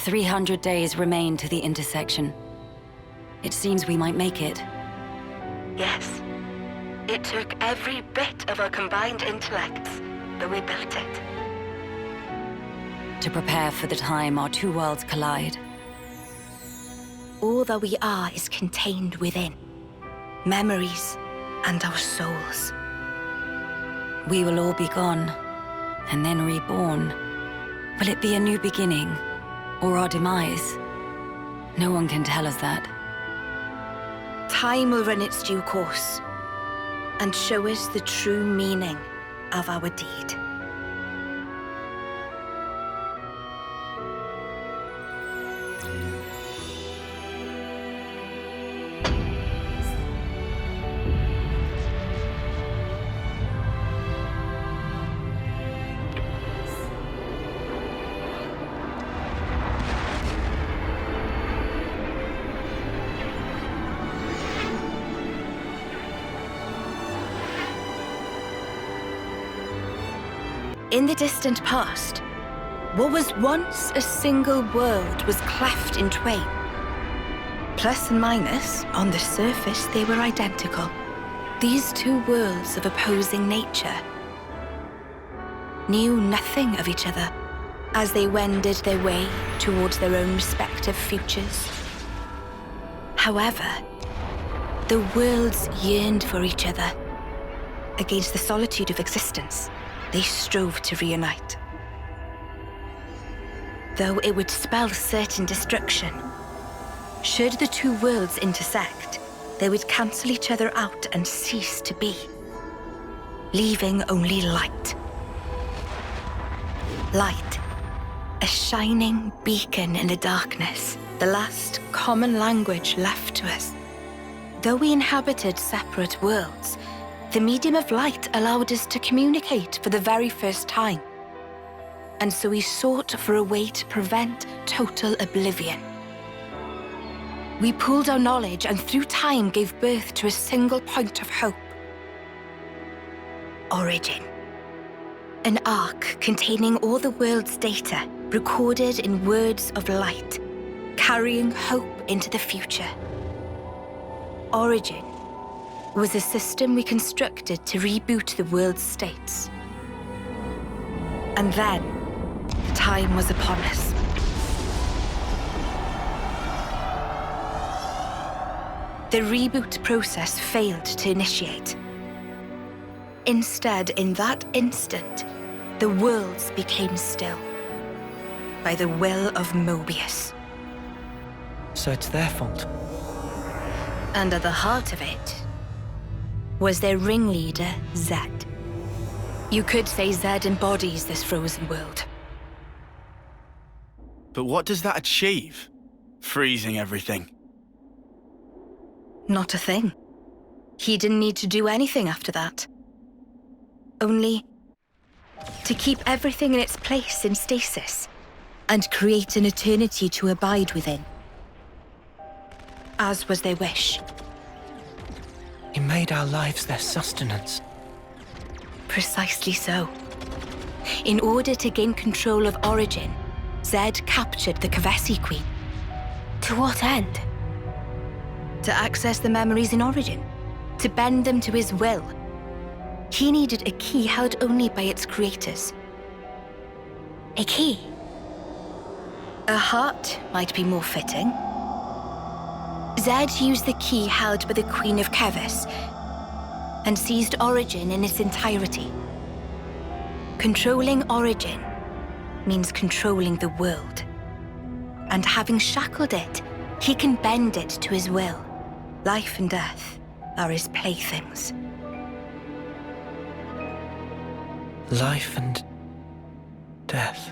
300 days remain to the intersection. It seems we might make it. Yes. It took every bit of our combined intellects, but we built it. To prepare for the time our two worlds collide. All that we are is contained within. Memories and our souls. We will all be gone, and then reborn. Will it be a new beginning, or our demise? No one can tell us that. Time will run its due course, and show us the true meaning of our deed. In the distant past, what was once a single world was cleft in twain. Plus and minus, on the surface, they were identical. These two worlds of opposing nature knew nothing of each other as they wended their way towards their own respective futures. However, the worlds yearned for each other. Against the solitude of existence, they strove to reunite. Though it would spell certain destruction, should the two worlds intersect, they would cancel each other out and cease to be, leaving only light. Light, a shining beacon in the darkness, the last common language left to us. Though we inhabited separate worlds, the medium of light allowed us to communicate for the very first time. And so we sought for a way to prevent total oblivion. We pooled our knowledge and through time gave birth to a single point of hope. Origin. An arc containing all the world's data, recorded in words of light, carrying hope into the future. Origin was a system we constructed to reboot the world's states. And then, the time was upon us. The reboot process failed to initiate. Instead, in that instant, the worlds became still, by the will of Mobius. So it's their fault? And at the heart of it was their ringleader, Zed. You could say Zed embodies this frozen world. But what does that achieve? Freezing everything. Not a thing. He didn't need to do anything after that. Only to keep everything in its place in stasis and create an eternity to abide within. As was their wish. He made our lives their sustenance. Precisely so. In order to gain control of Origin, Zed captured the Kavesi Queen. To what end? To access the memories in Origin, to bend them to his will. He needed a key held only by its creators. A key? A heart might be more fitting. Zed used the key held by the Queen of Kevis and seized Origin in its entirety. Controlling Origin means controlling the world. And having shackled it, he can bend it to his will. Life and death are his playthings. Life and death.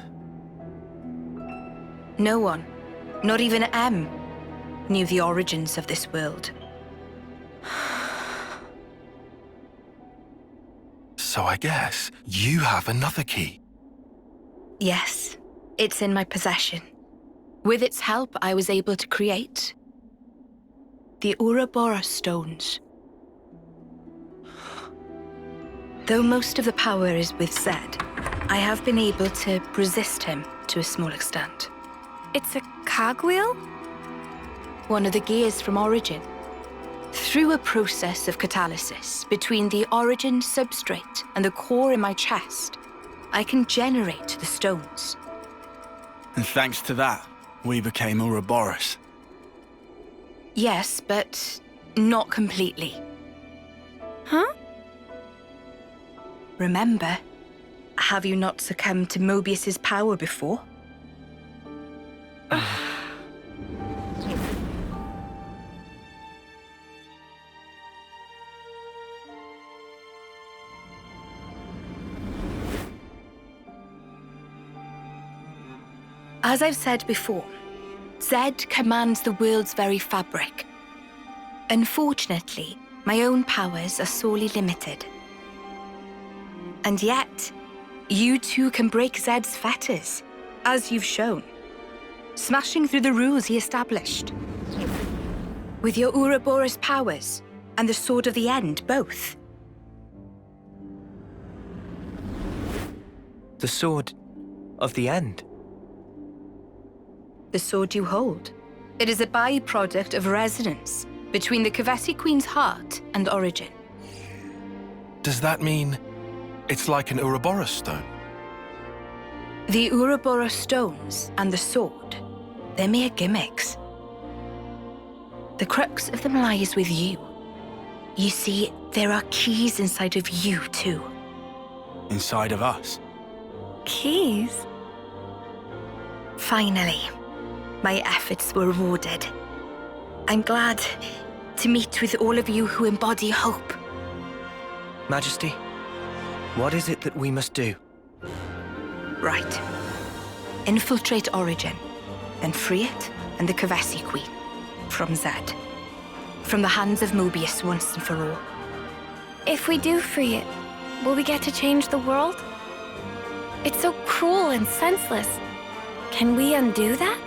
No one, not even M, knew the origins of this world. So I guess you have another key. Yes, it's in my possession. With its help, I was able to create the Ouroboros stones. Though most of the power is with Zed, I have been able to resist him to a small extent. It's a cogwheel? One of the gears from Origin. Through a process of catalysis between the Origin substrate and the core in my chest, I can generate the stones. And thanks to that, we became Ouroboros. Yes, but not completely. Huh? Remember, have you not succumbed to Mobius's power before? As I've said before, Zed commands the world's very fabric. Unfortunately, my own powers are sorely limited. And yet, you two can break Zed's fetters, as you've shown, smashing through the rules he established. With your Ouroboros powers and the Sword of the End, both. The Sword of the End. The sword you hold. It is a byproduct of resonance between the Kavesi Queen's heart and Origin. Does that mean it's like an Ouroboros stone? The Ouroboros stones and the sword, they're mere gimmicks. The crux of them lies with you. You see, there are keys inside of you too. Inside of us. Keys? Finally, my efforts were rewarded. I'm glad to meet with all of you who embody hope. Majesty, what is it that we must do? Right. Infiltrate Origin, then free it and the Kavesi Queen from Zed. From the hands of Mobius once and for all. If we do free it, will we get to change the world? It's so cruel and senseless. Can we undo that?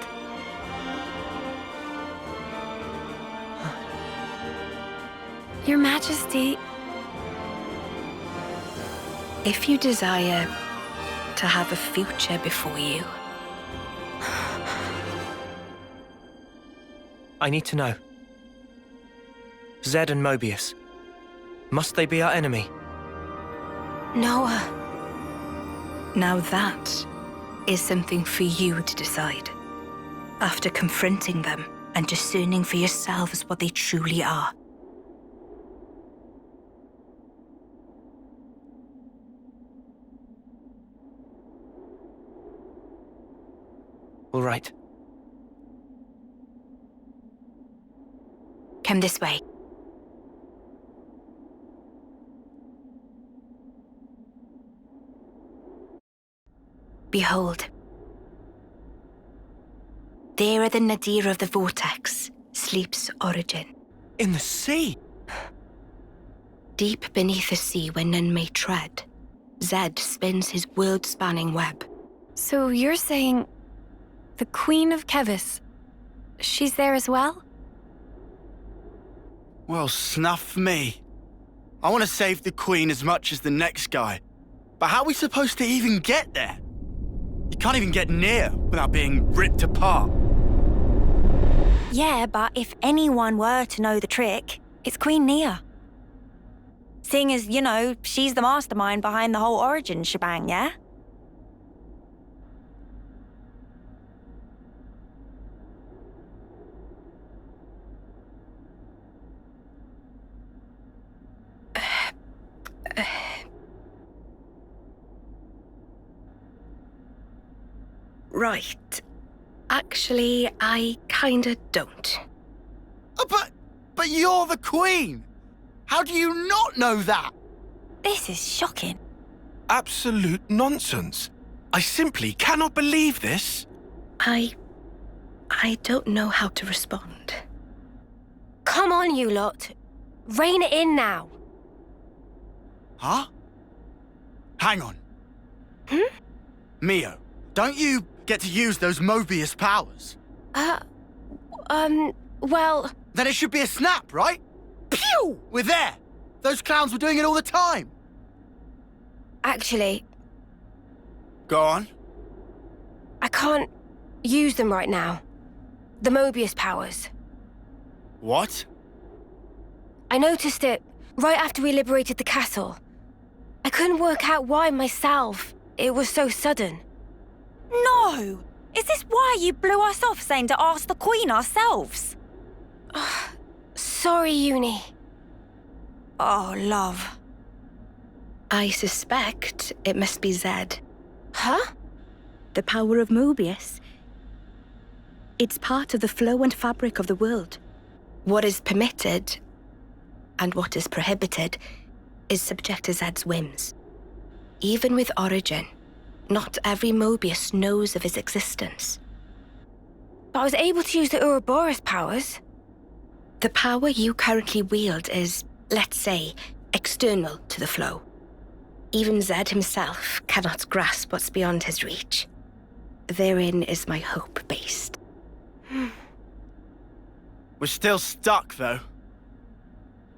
Your Majesty, If you desire to have a future before you, I need to know. Zed and Mobius. Must they be our enemy? Noah. Now that is something for you to decide. After confronting them and discerning for yourselves what they truly are. All right. Come this way. Behold. There at the nadir of the vortex sleeps Origin. In the sea? Deep beneath the sea where none may tread, Zed spins his world-spanning web. so you're saying the Queen of Kevis, she's there as well? Well, snuff me. I want to save the Queen as much as the next guy. But how are we supposed to even get there? You can't even get near without being ripped apart. Yeah, but if anyone were to know the trick, it's Queen Nia. Seeing as, she's the mastermind behind the whole Origin shebang, yeah? Right. Actually, I kinda don't. Oh, but you're the Queen! How do you not know that? This is shocking. Absolute nonsense. I simply cannot believe this. I don't know how to respond. Come on, you lot. Rein it in now. Huh? Hang on. Hmm? Mio, don't you get to use those Mobius powers? Well... Then it should be a snap, right? Pew! We're there! Those clowns were doing it all the time! Actually, Go on. I can't use them right now. The Mobius powers. What? I noticed it right after we liberated the castle. I couldn't work out why myself. It was so sudden. No! Is this why you blew us off saying to ask the Queen ourselves? Sorry, Uni. Oh, love. I suspect it must be Zed. Huh? The power of Mobius. It's part of the flow and fabric of the world. What is permitted and what is prohibited is subject to Zed's whims. Even with Origin, not every Mobius knows of his existence. But I was able to use the Ouroboros powers. The power you currently wield is, let's say, external to the flow. Even Zed himself cannot grasp what's beyond his reach. Therein is my hope based. We're still stuck, though.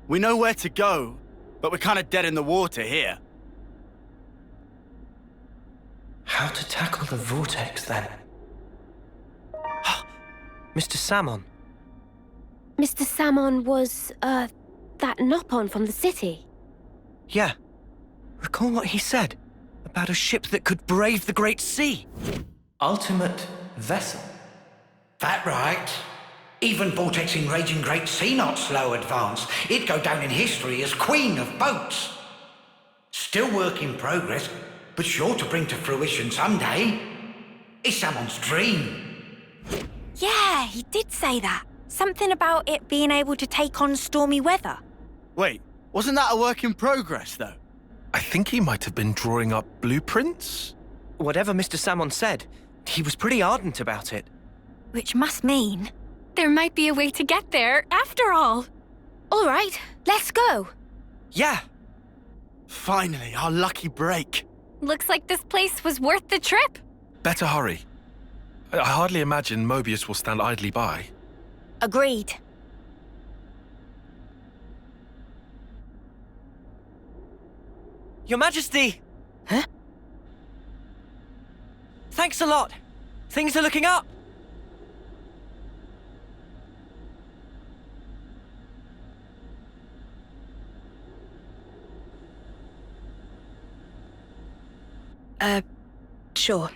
We know where to go, but we're kind of dead in the water here. How to tackle the vortex, then? Mr. Salmon. Mr. Salmon was, that Nopon from the city. Yeah. Recall what he said about a ship that could brave the Great Sea. Ultimate vessel. That right. Even vortexing raging Great Sea not slow advance. It'd go down in history as queen of boats. Still work in progress, but sure to bring to fruition someday. It's someone's dream. Yeah, he did say that. Something about it being able to take on stormy weather. Wait, wasn't that a work in progress, though? I think he might have been drawing up blueprints. Whatever Mr. Salmon said, he was pretty ardent about it. Which must mean... There might be a way to get there, after all. All right, let's go. Yeah. Finally, our lucky break. Looks like this place was worth the trip. Better hurry. I hardly imagine Mobius will stand idly by. Agreed. Your Majesty! Huh? Thanks a lot. Things are looking up. Sure.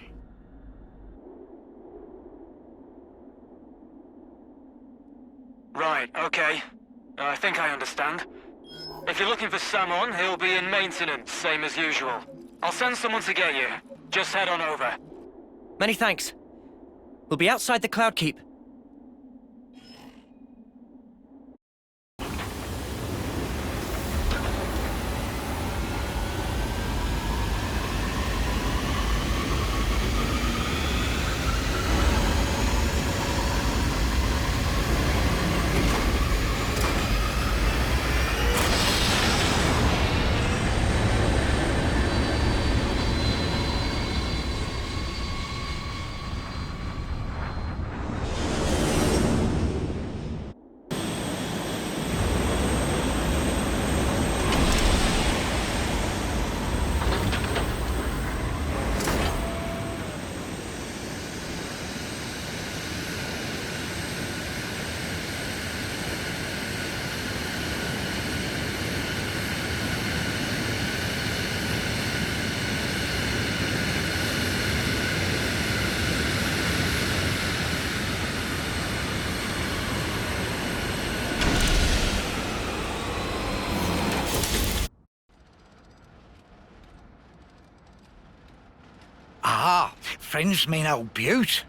Right, okay. I think I understand. If you're looking for Samon, he'll be in maintenance, same as usual. I'll send someone to get you. Just head on over. Many thanks. We'll be outside the Cloud Keep. Ah, friends mean old Butte.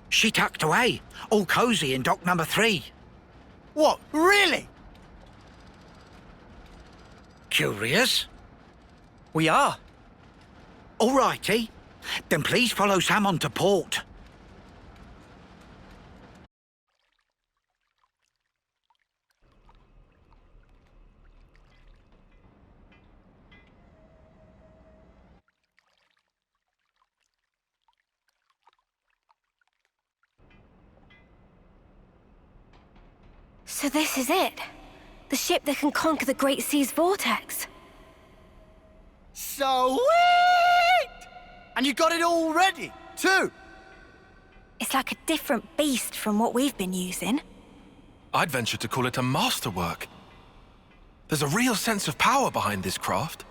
She tucked away, all cosy in dock number 3. What, really? Curious? We are. All righty. Then please follow Sam on to port. So this is it. The ship that can conquer the Great Sea's vortex. Sweet! And you got it all ready, too? It's like a different beast from what we've been using. I'd venture to call it a masterwork. There's a real sense of power behind this craft.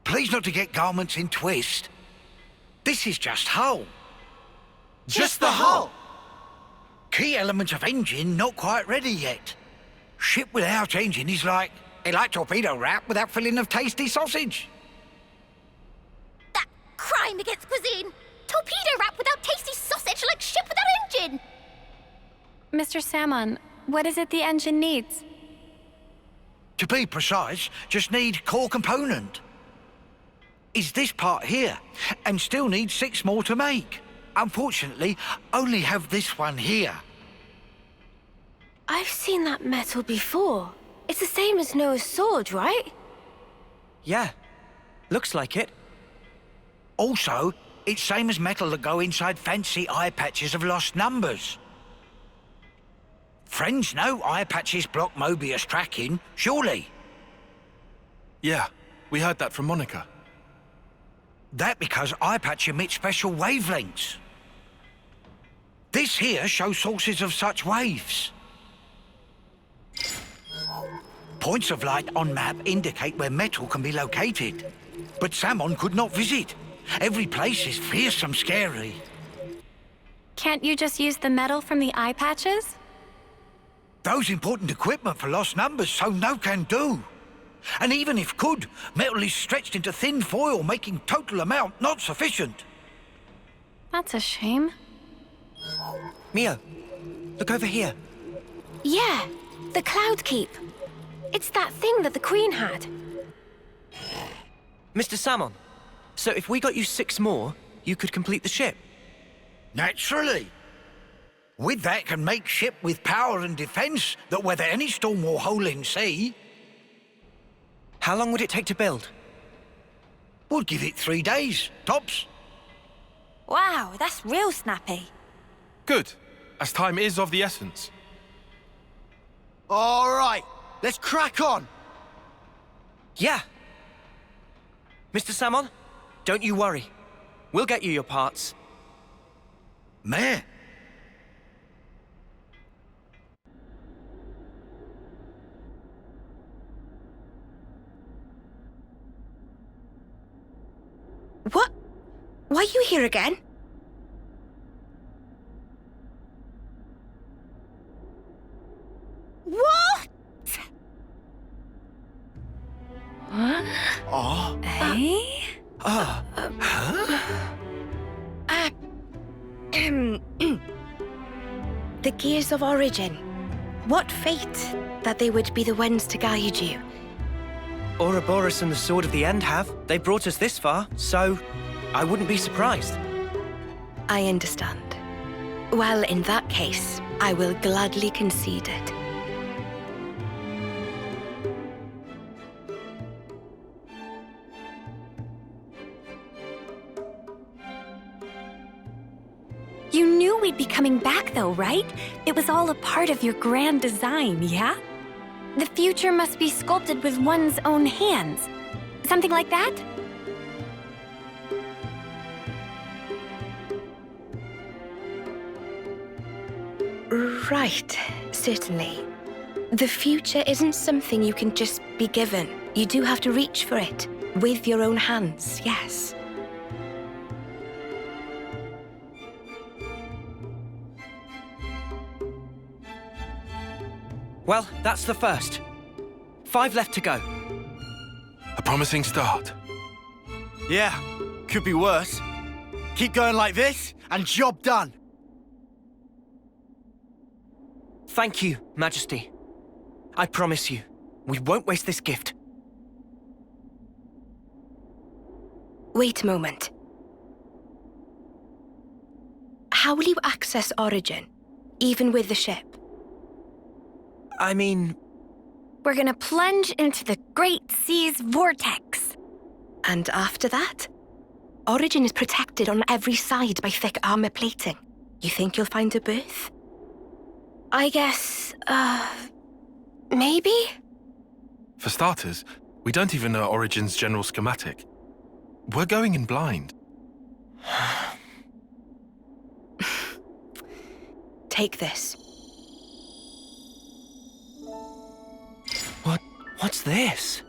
Please not to get garments in twist. This is just hull. Just the hull? Key element of engine not quite ready yet. Ship without engine is like torpedo wrap without filling of tasty sausage. That crime against cuisine! Torpedo wrap without tasty sausage like ship without engine! Mr. Salmon, what is it the engine needs? To be precise, just need core component. Is this part here, and still need 6 more to make. Unfortunately, only have this one here. I've seen that metal before. It's the same as Noah's sword, right? Yeah, looks like it. Also, it's same as metal that go inside fancy eye patches of lost numbers. Friends know eye patches block Mobius tracking, surely? Yeah, we heard that from Monica. That because eye patch emits special wavelengths. This here shows sources of such waves. Points of light on map indicate where metal can be located. But Salmon could not visit. Every place is fearsome scary. Can't you just use the metal from the eye patches? Those important equipment for lost numbers, so no can do. And even if could, metal is stretched into thin foil, making total amount not sufficient. That's a shame. Mio, look over here. Yeah, the Cloud Keep. It's that thing that the Queen had. Mr. Salmon, so if we got you 6 more, you could complete the ship? Naturally. With that can make ship with power and defense that weather any storm or hole in sea. How long would it take to build? We'll give it 3 days, tops. Wow, that's real snappy. Good, as time is of the essence. All right, let's crack on. Yeah. Mr. Salmon, don't you worry. We'll get you your parts. Meh. What? Why are you here again? What? Oh. Eh? The Gears of Origin. What fate that they would be the ones to guide you. Ouroboros and the Sword of the End have. They brought us this far, so I wouldn't be surprised. I understand. Well, in that case, I will gladly concede it. You knew we'd be coming back though, right? It was all a part of your grand design, yeah? The future must be sculpted with one's own hands. Something like that? Right, certainly. The future isn't something you can just be given. You do have to reach for it. With your own hands, yes. Well, that's the first. 5 left to go. A promising start. Yeah, could be worse. Keep going like this, and job done. Thank you, Majesty. I promise you, we won't waste this gift. Wait a moment. How will you access Origin, even with the ship? I mean... We're gonna plunge into the Great Sea's vortex. And after that? Origin is protected on every side by thick armor plating. You think you'll find a berth? I guess, maybe? For starters, we don't even know Origin's general schematic. We're going in blind. Take this. What's this?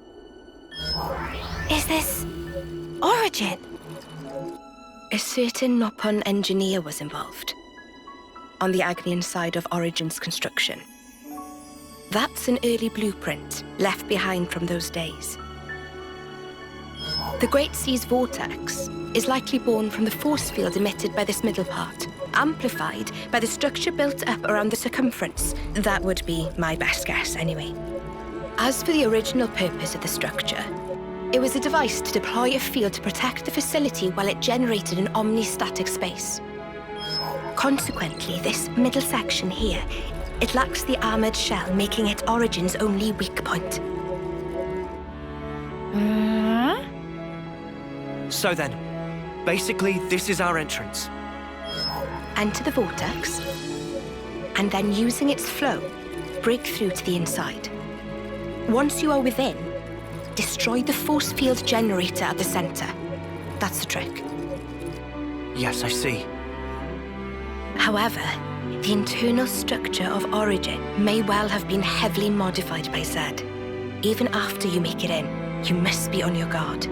Is this Origin? A certain Nopon engineer was involved. On the Agnian side of Origin's construction. That's an early blueprint left behind from those days. The Great Sea's vortex is likely born from the force field emitted by this middle part, amplified by the structure built up around the circumference. That would be my best guess, anyway. As for the original purpose of the structure, it was a device to deploy a field to protect the facility while it generated an omnistatic space. Consequently, this middle section here, it lacks the armored shell, making it Origin's only weak point. So then, basically, this is our entrance. Enter the vortex, and then using its flow, break through to the inside. Once you are within, destroy the force field generator at the center. That's the trick. Yes, I see. However, the internal structure of Origin may well have been heavily modified by Zed. Even after you make it in, you must be on your guard.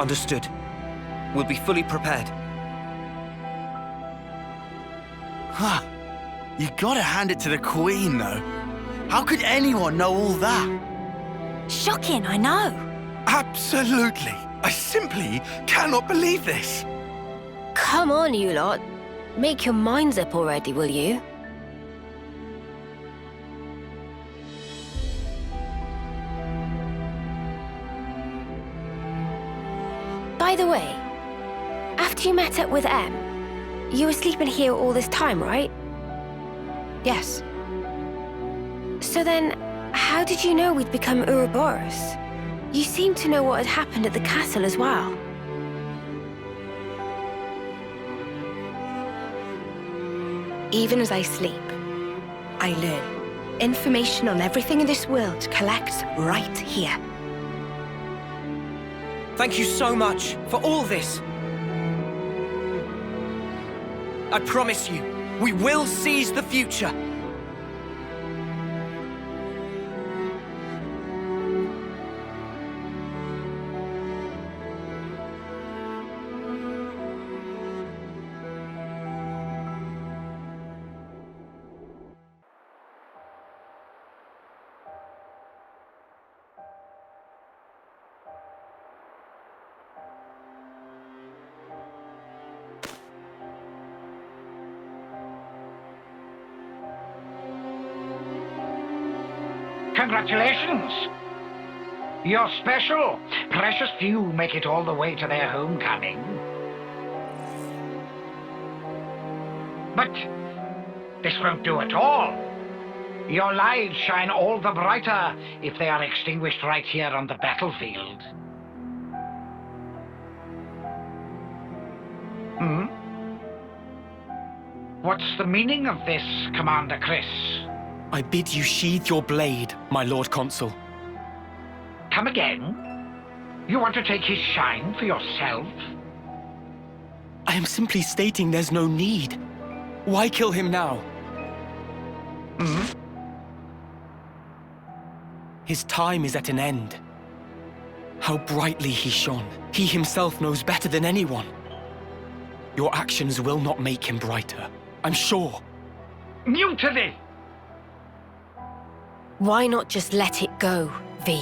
Understood. We'll be fully prepared. Huh. You gotta hand it to the Queen, though. How could anyone know all that? Shocking, I know. Absolutely. I simply cannot believe this. Come on, you lot. Make your minds up already, will you? By the way, after you met up with Em, you were sleeping here all this time, right? Yes. So then, how did you know we'd become Ouroboros? You seem to know what had happened at the castle as well. Even as I sleep, I learn. Information on everything in this world collects right here. Thank you so much for all this. I promise you, we will seize the future. Congratulations! You're special. Precious few make it all the way to their homecoming. But this won't do at all. Your lives shine all the brighter if they are extinguished right here on the battlefield. Hmm? What's the meaning of this, Commander Chris? I bid you sheathe your blade, my Lord Consul. Come again? You want to take his shine for yourself? I am simply stating there's no need. Why kill him now? Hmm? His time is at an end. How brightly he shone. He himself knows better than anyone. Your actions will not make him brighter, I'm sure. Mutiny! Why not just let it go, V?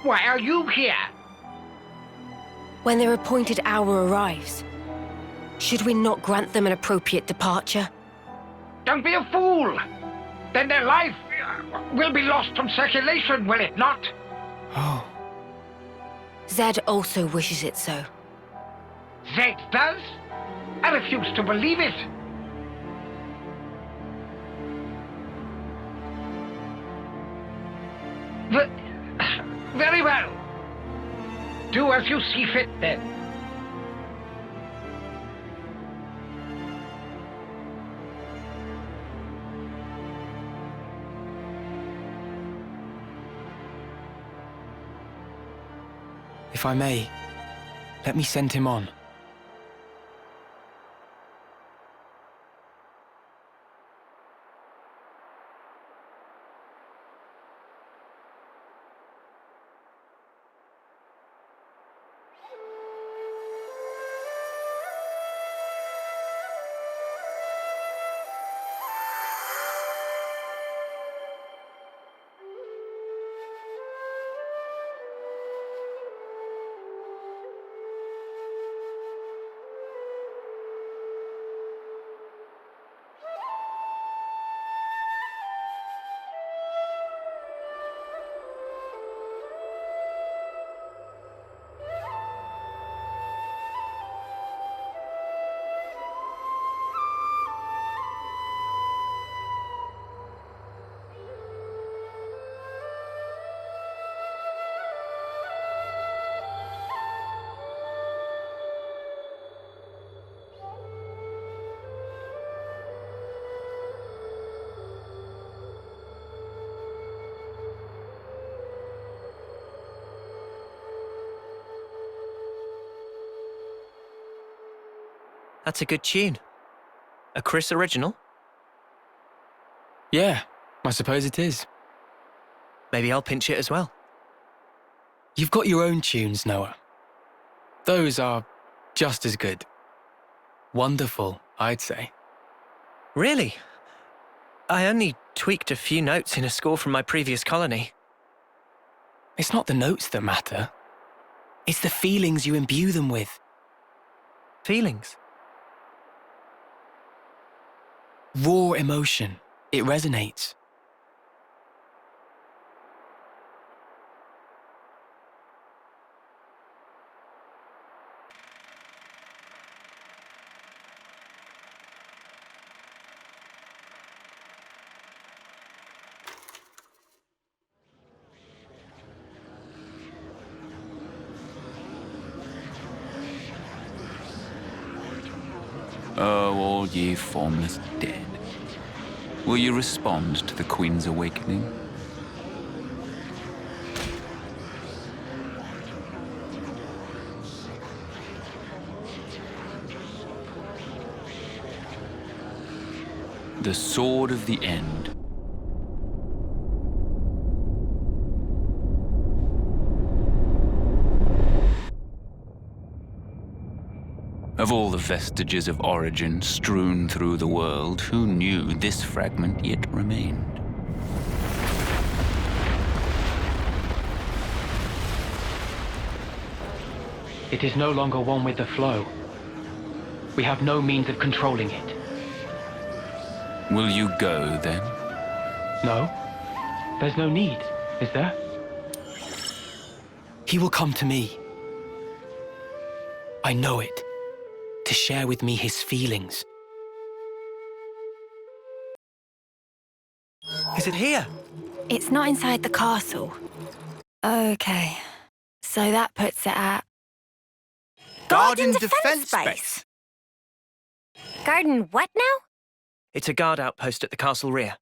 Why are you here? When their appointed hour arrives, should we not grant them an appropriate departure? Don't be a fool! Then their life will be lost from circulation, will it not? Oh. Zed also wishes it so. Zed does? I refuse to believe it. Very well. Do as you see fit, then. If I may, let me send him on. That's a good tune. A Chris original? Yeah, I suppose it is. Maybe I'll pinch it as well. You've got your own tunes, Noah. Those are just as good. Wonderful, I'd say. Really? I only tweaked a few notes in a score from my previous colony. It's not the notes that matter. It's the feelings you imbue them with. Feelings? Raw emotion. It resonates. Oh, all ye formless dead. Will you respond to the Queen's awakening? The Sword of the End. Of all the vestiges of origin strewn through the world, who knew this fragment yet remained? It is no longer one with the flow. We have no means of controlling it. Will you go, then? No. There's no need, is there? He will come to me. I know it. To share with me his feelings. Is it here? It's not inside the castle. Okay. So that puts it at... Garden Defense Base. Garden what now? It's a guard outpost at the castle rear.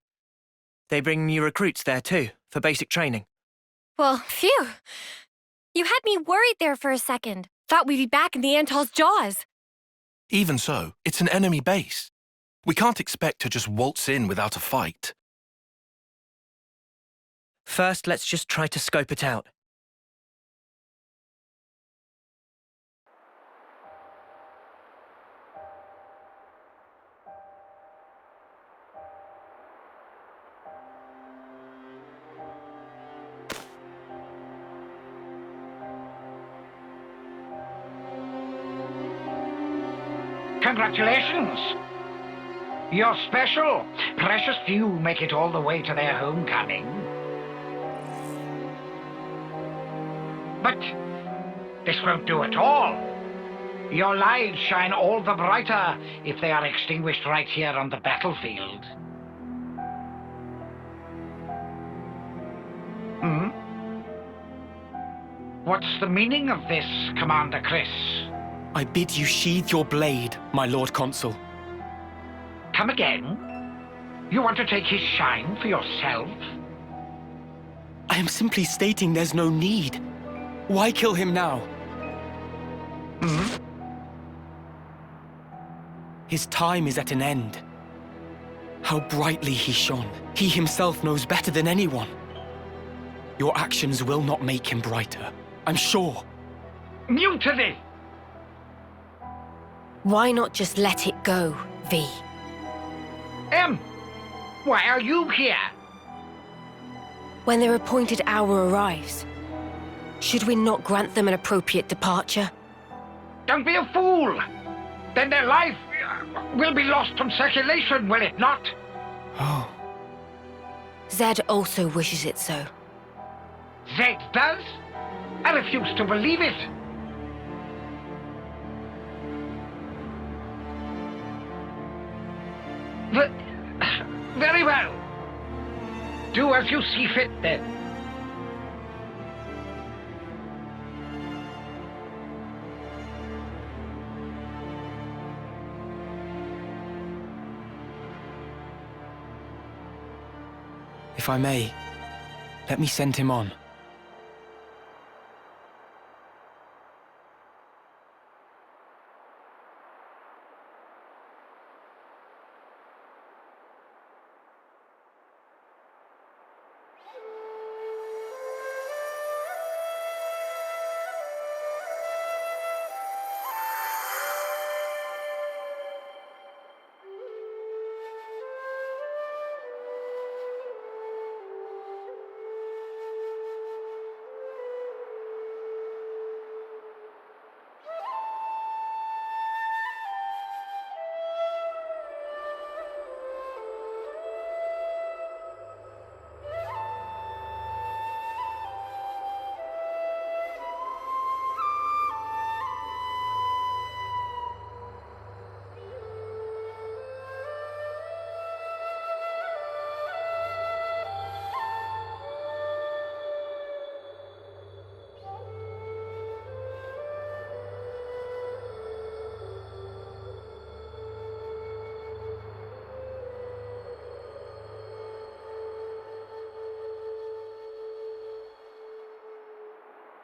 They bring new recruits there too, for basic training. Well, phew. You had me worried there for a second. Thought we'd be back in the Antol's jaws. Even so, it's an enemy base. We can't expect to just waltz in without a fight. First, let's just try to scope it out. Congratulations! You're special. Precious few make it all the way to their homecoming. But this won't do at all. Your lives shine all the brighter if they are extinguished right here on the battlefield. Hmm? What's the meaning of this, Commander Chris? I bid you sheathe your blade, my Lord Consul. Come again? You want to take his shine for yourself? I am simply stating there's no need. Why kill him now? Hmm? His time is at an end. How brightly he shone. He himself knows better than anyone. Your actions will not make him brighter, I'm sure. Mutiny! Why not just let it go, V? Why are you here? When their appointed hour arrives, should we not grant them an appropriate departure? Don't be a fool! Then their life will be lost from circulation, will it not? Oh. Zed also wishes it so. Zed does? I refuse to believe it. Very well. Do as you see fit, then. If I may, let me send him on.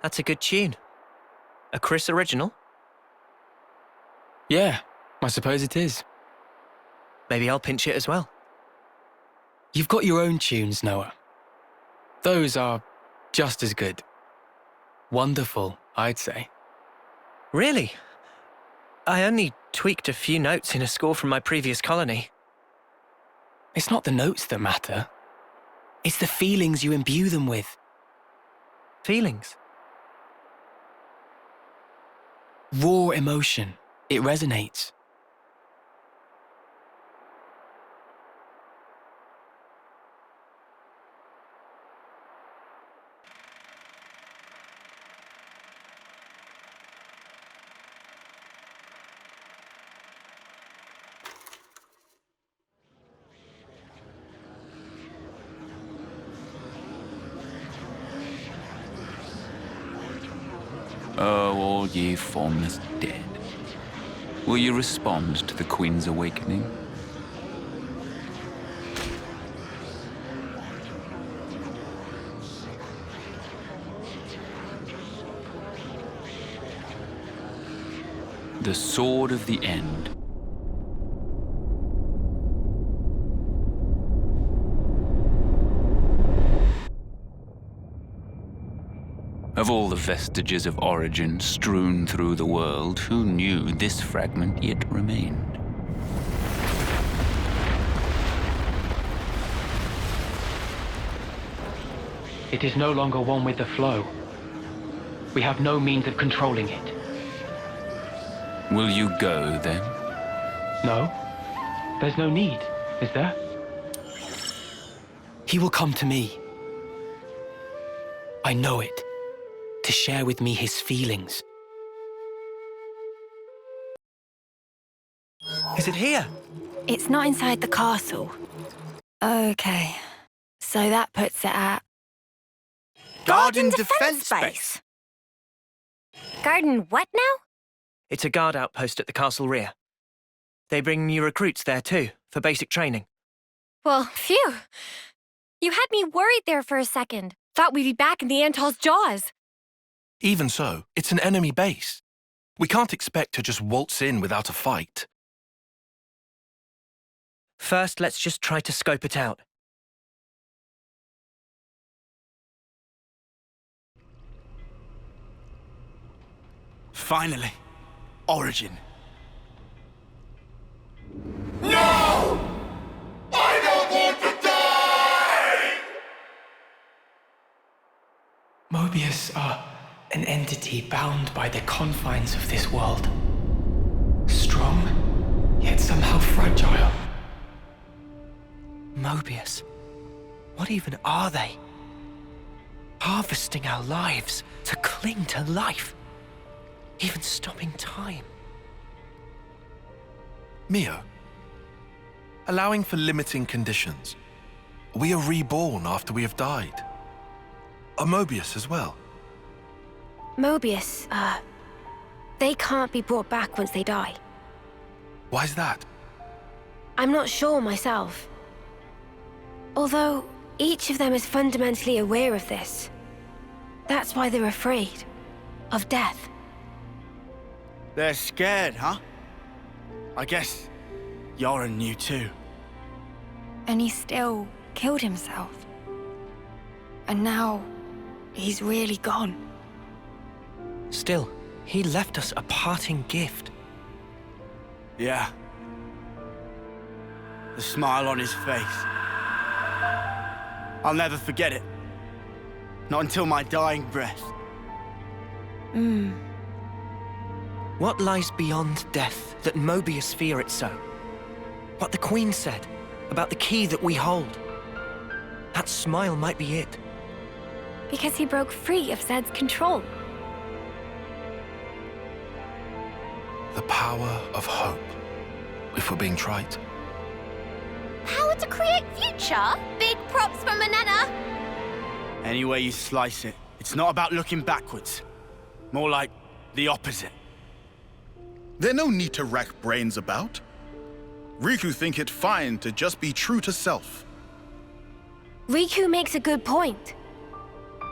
That's a good tune. A Chris original? Yeah, I suppose it is. Maybe I'll pinch it as well. You've got your own tunes, Noah. Those are just as good. Wonderful, I'd say. Really? I only tweaked a few notes in a score from my previous colony. It's not the notes that matter. It's the feelings you imbue them with. Feelings? Raw emotion. It resonates. Oh, all ye formless dead. Will you respond to the Queen's awakening? The Sword of the End. Of all the vestiges of origin strewn through the world, who knew this fragment yet remained? It is no longer one with the flow. We have no means of controlling it. Will you go, then? No. There's no need, is there? He will come to me. I know it. To share with me his feelings. Is it here? It's not inside the castle. Okay. So that puts it at... Garden Defense Base. Garden what now? It's a guard outpost at the castle rear. They bring new recruits there too, for basic training. Well, phew. You had me worried there for a second. Thought we'd be back in the Antol's jaws. Even so, it's an enemy base. We can't expect to just waltz in without a fight. First, let's just try to scope it out. Finally. Origin. No! I don't want to die! Mobius are an entity bound by the confines of this world. Strong, yet somehow fragile. Mobius. What even are they? Harvesting our lives to cling to life. Even stopping time. Mio, allowing for limiting conditions, we are reborn after we have died. Are Mobius as well? Mobius, they can't be brought back once they die. Why's that? I'm not sure myself. Although, each of them is fundamentally aware of this. That's why they're afraid. Of death. They're scared, huh? I guess Yoren knew too. And he still killed himself. And now, he's really gone. Still, he left us a parting gift. Yeah. The smile on his face. I'll never forget it. Not until my dying breath. What lies beyond death that Mobius fear it so? What the Queen said about the key that we hold. That smile might be it. Because he broke free of Zed's control. The power of hope, if we're being trite. Power to create future? Big props for Manana. Any way you slice it, it's not about looking backwards. More like the opposite. There's no need to rack brains about. Riku think it fine to just be true to self. Riku makes a good point.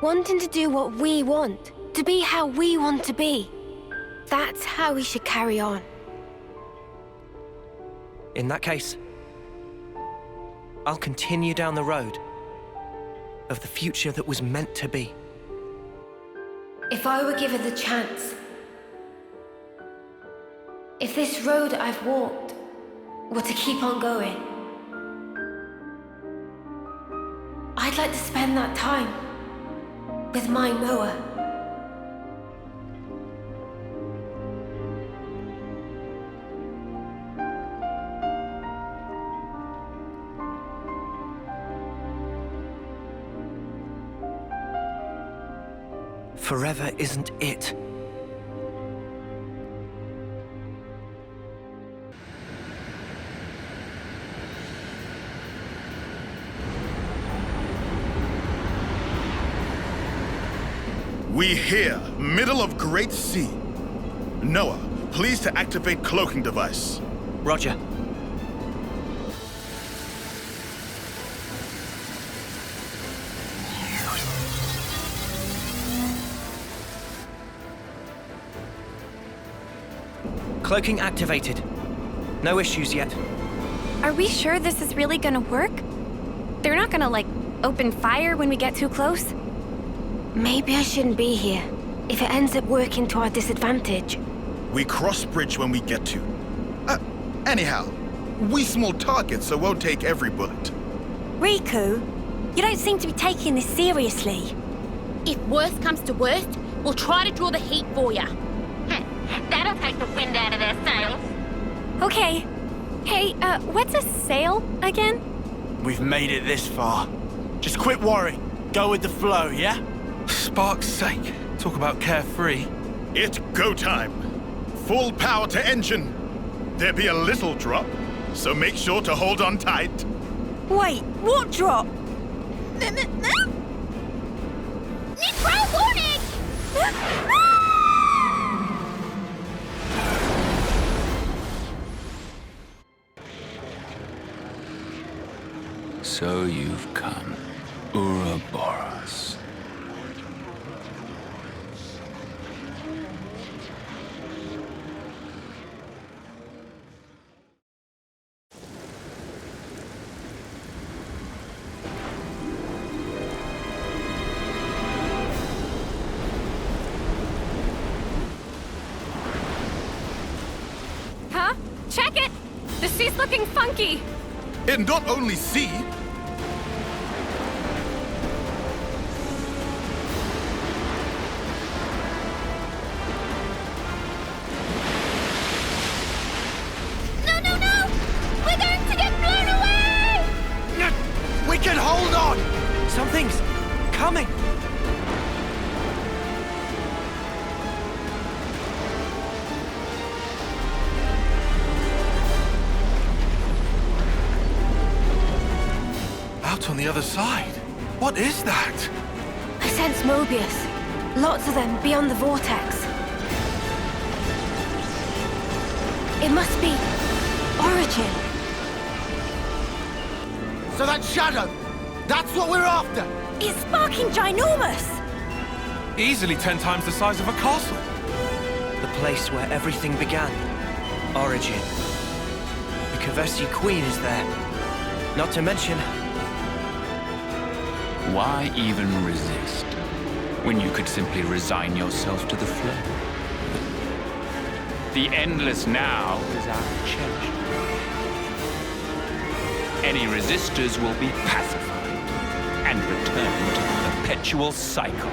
Wanting to do what we want To be how we want to be. That's how we should carry on. In that case, I'll continue down the road of the future that was meant to be. If I were given the chance, if this road I've walked were to keep on going, I'd like to spend that time with my Noah. Forever isn't it. We here, middle of Great Sea. Noah, please to activate cloaking device. Roger. Cloaking activated. No issues yet. Are we sure this is really gonna work? They're not gonna, like, open fire when we get too close? Maybe I shouldn't be here, if it ends up working to our disadvantage. We cross bridge when we get to. Anyhow, we small targets, so won't take every bullet. Riku, you don't seem to be taking this seriously. If worst comes to worst, we'll try to draw the heat for you. That'll take the wind out of their sails. Okay. Hey, what's a sail again? We've made it this far. Just quit worrying. Go with the flow, yeah? Spark's sake. Talk about carefree. It's go time. Full power to engine. There be a little drop, so make sure to hold on tight. Wait, what drop? Nitro warning! So you've come, Ouroboros. Huh? Check it! The sea's looking funky! And not only sea. No! We're going to get blown away! We can hold on! Something's coming! Out on the other side. What is that? I sense Mobius. Lots of them beyond the vortex. It must be Origin. So that shadow, that's what we're after! It's sparking ginormous! Easily 10 times the size of a castle. The place where everything began. Origin. The Kavesi Queen is there. Not to mention... Why even resist, when you could simply resign yourself to the flow? The endless now is our cherished. Any resistors will be pacified and return to the perpetual cycle.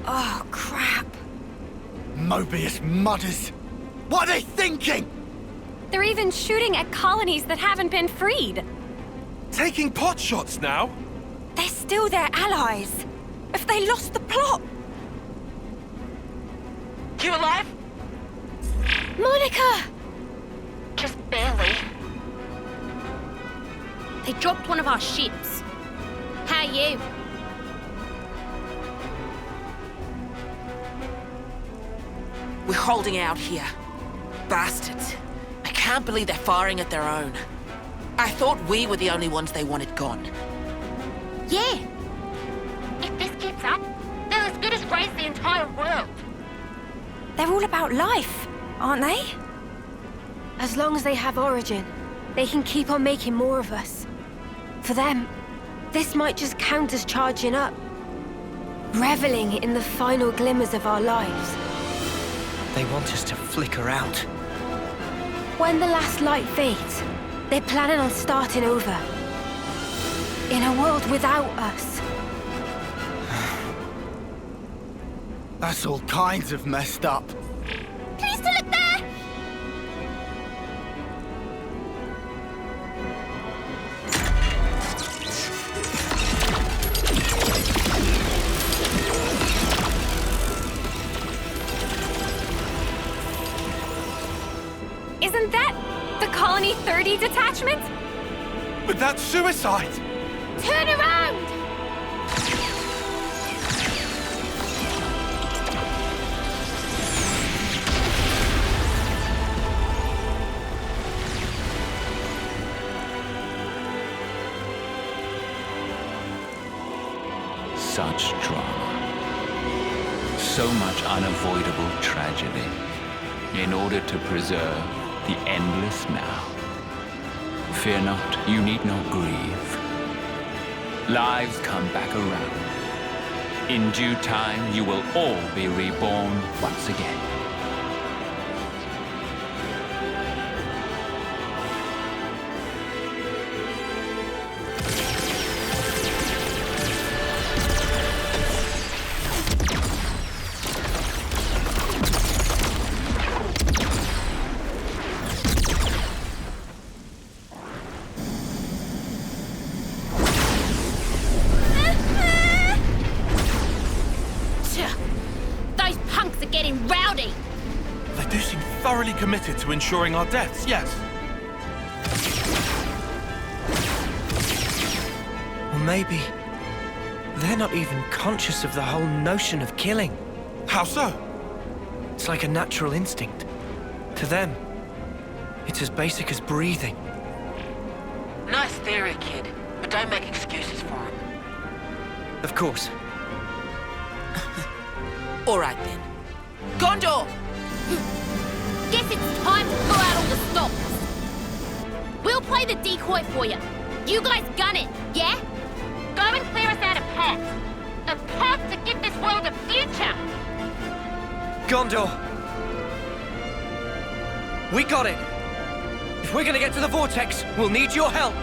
Oh, crap. Mobius mudders. What are they thinking? They're even shooting at colonies that haven't been freed. Taking pot shots now? They're still their allies. If they lost the plot... You alive? Monica! Just barely. They dropped one of our ships. How are you? We're holding out here. Bastards. I can't believe they're firing at their own. I thought we were the only ones they wanted gone. Yeah. If this keeps up, they'll as good as raise the entire world. They're all about life, aren't they? As long as they have Origin, they can keep on making more of us. For them, this might just count as charging up. Reveling in the final glimmers of our lives. They want us to flicker out. When the last light fades, they're planning on starting over. In a world without us. That's all kinds of messed up. Please to look there! Isn't that the Colony 30 detachment? But that's suicide! Turn around! Such drama. So much unavoidable tragedy. In order to preserve the endless now. Fear not, you need not grieve. Lives come back around. In due time, you will all be reborn once again. Those punks are getting rowdy! They do seem thoroughly committed to ensuring our deaths, yes. Or maybe they're not even conscious of the whole notion of killing. How so? It's like a natural instinct. To them, it's as basic as breathing. Nice theory, kid, but don't make excuses for him. Of course. All right then. Gondor! Guess it's time to pull out all the stops. We'll play the decoy for you. You guys gun it, yeah? Go and clear us out a path. A path to give this world a future. Gondor! We got it! If we're gonna get to the Vortex, we'll need your help!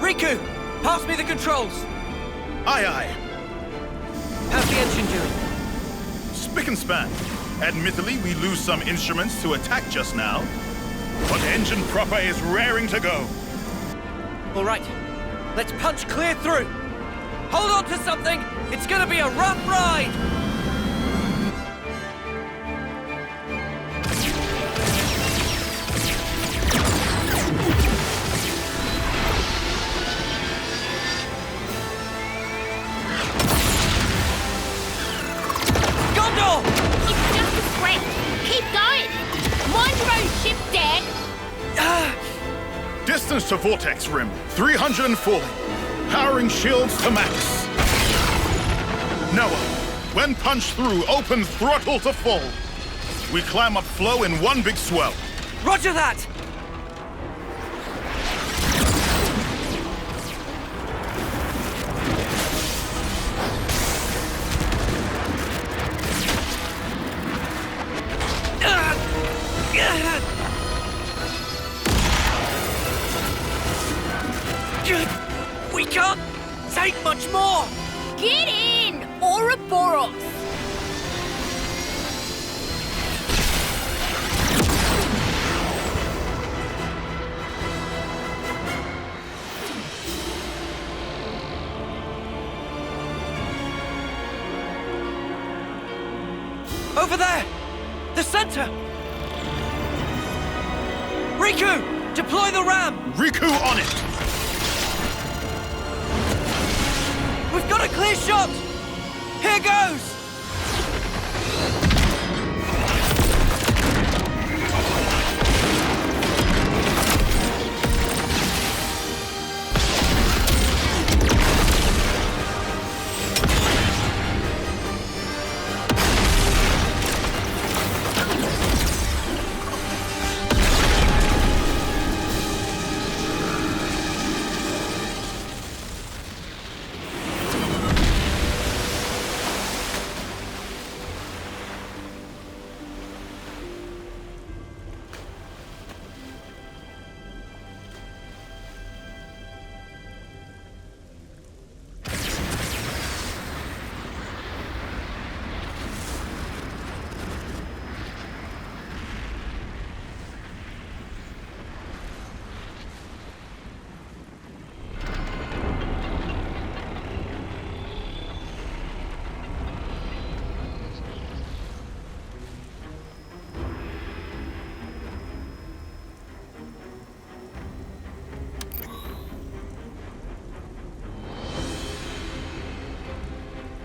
Riku! Pass me the controls! Aye, aye. How's the engine doing? Spick and span. Admittedly, we lose some instruments to attack just now, but engine proper is raring to go. All right, let's punch clear through. Hold on to something! It's gonna be a rough ride! Gondor! It's just a scratch. Keep going. Mind your own ship, Dad. Distance to Vortex Rim, 340. Powering shields to max. Noah, when punched through, open throttle to full. We climb up flow in one big swell. Roger that! We can't take much more! Get in, Ouroboros! Over there! The center! Riku! Deploy the ram! Riku on it! We've got a clear shot! Here goes!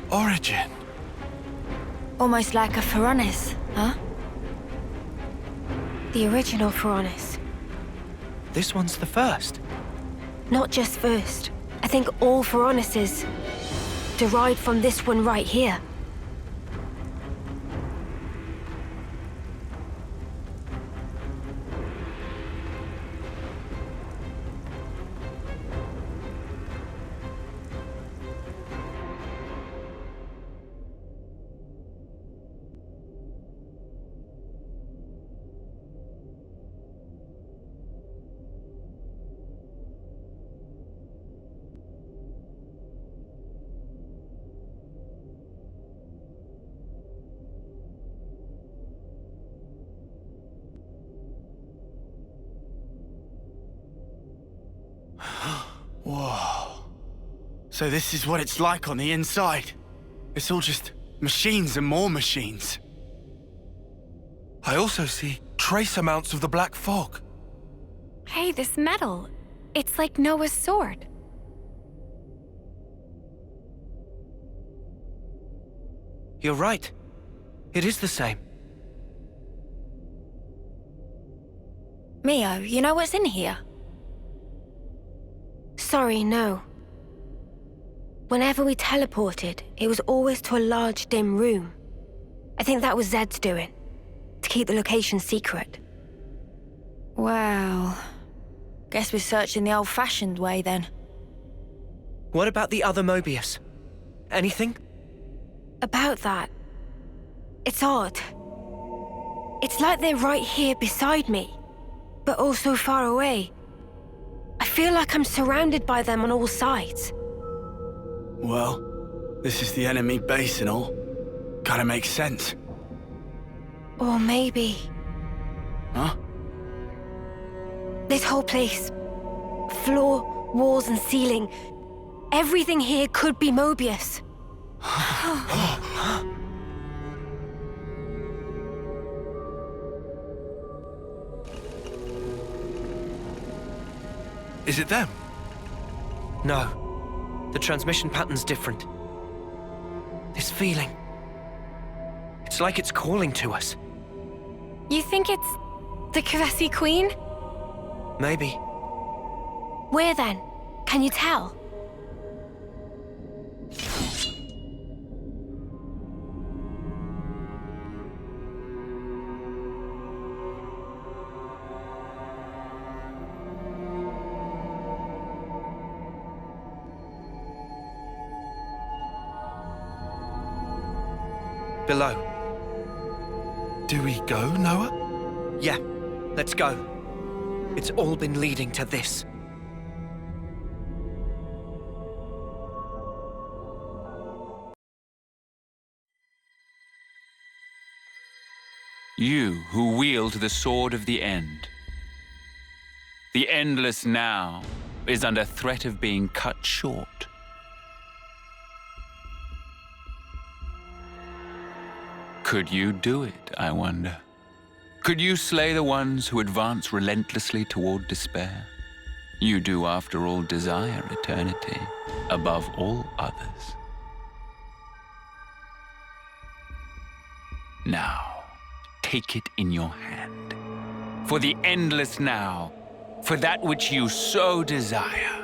Origin. Almost like a Pharaonis, huh? The original Pharaonis. This one's the first. Not just first. I think all Pharaonises derived from this one right here. Whoa. So this is what it's like on the inside. It's all just machines and more machines. I also see trace amounts of the black fog. Hey, this metal. It's like Noah's sword. You're right. It is the same. Mio, you know what's in here? Sorry, no. Whenever we teleported, it was always to a large, dim room. I think that was Zed's doing, to keep the location secret. Well, guess we're searching the old-fashioned way then. What about the other Mobius? Anything? About that, it's odd. It's like they're right here beside me, but also far away. I feel like I'm surrounded by them on all sides. Well, this is the enemy base and all. Kinda makes sense. Or maybe... Huh? This whole place, floor, walls and ceiling, everything here could be Mobius. Is it them? No. The transmission pattern's different. This feeling. It's like it's calling to us. You think it's the Kavesi Queen? Maybe. Where then? Can you tell? Below. Do we go, Noah? Yeah, let's go. It's all been leading to this. You who wield the sword of the end. The endless now is under threat of being cut short. Could you do it, I wonder? Could you slay the ones who advance relentlessly toward despair? You do, after all, desire eternity above all others. Now, take it in your hand. For the endless now, for that which you so desire.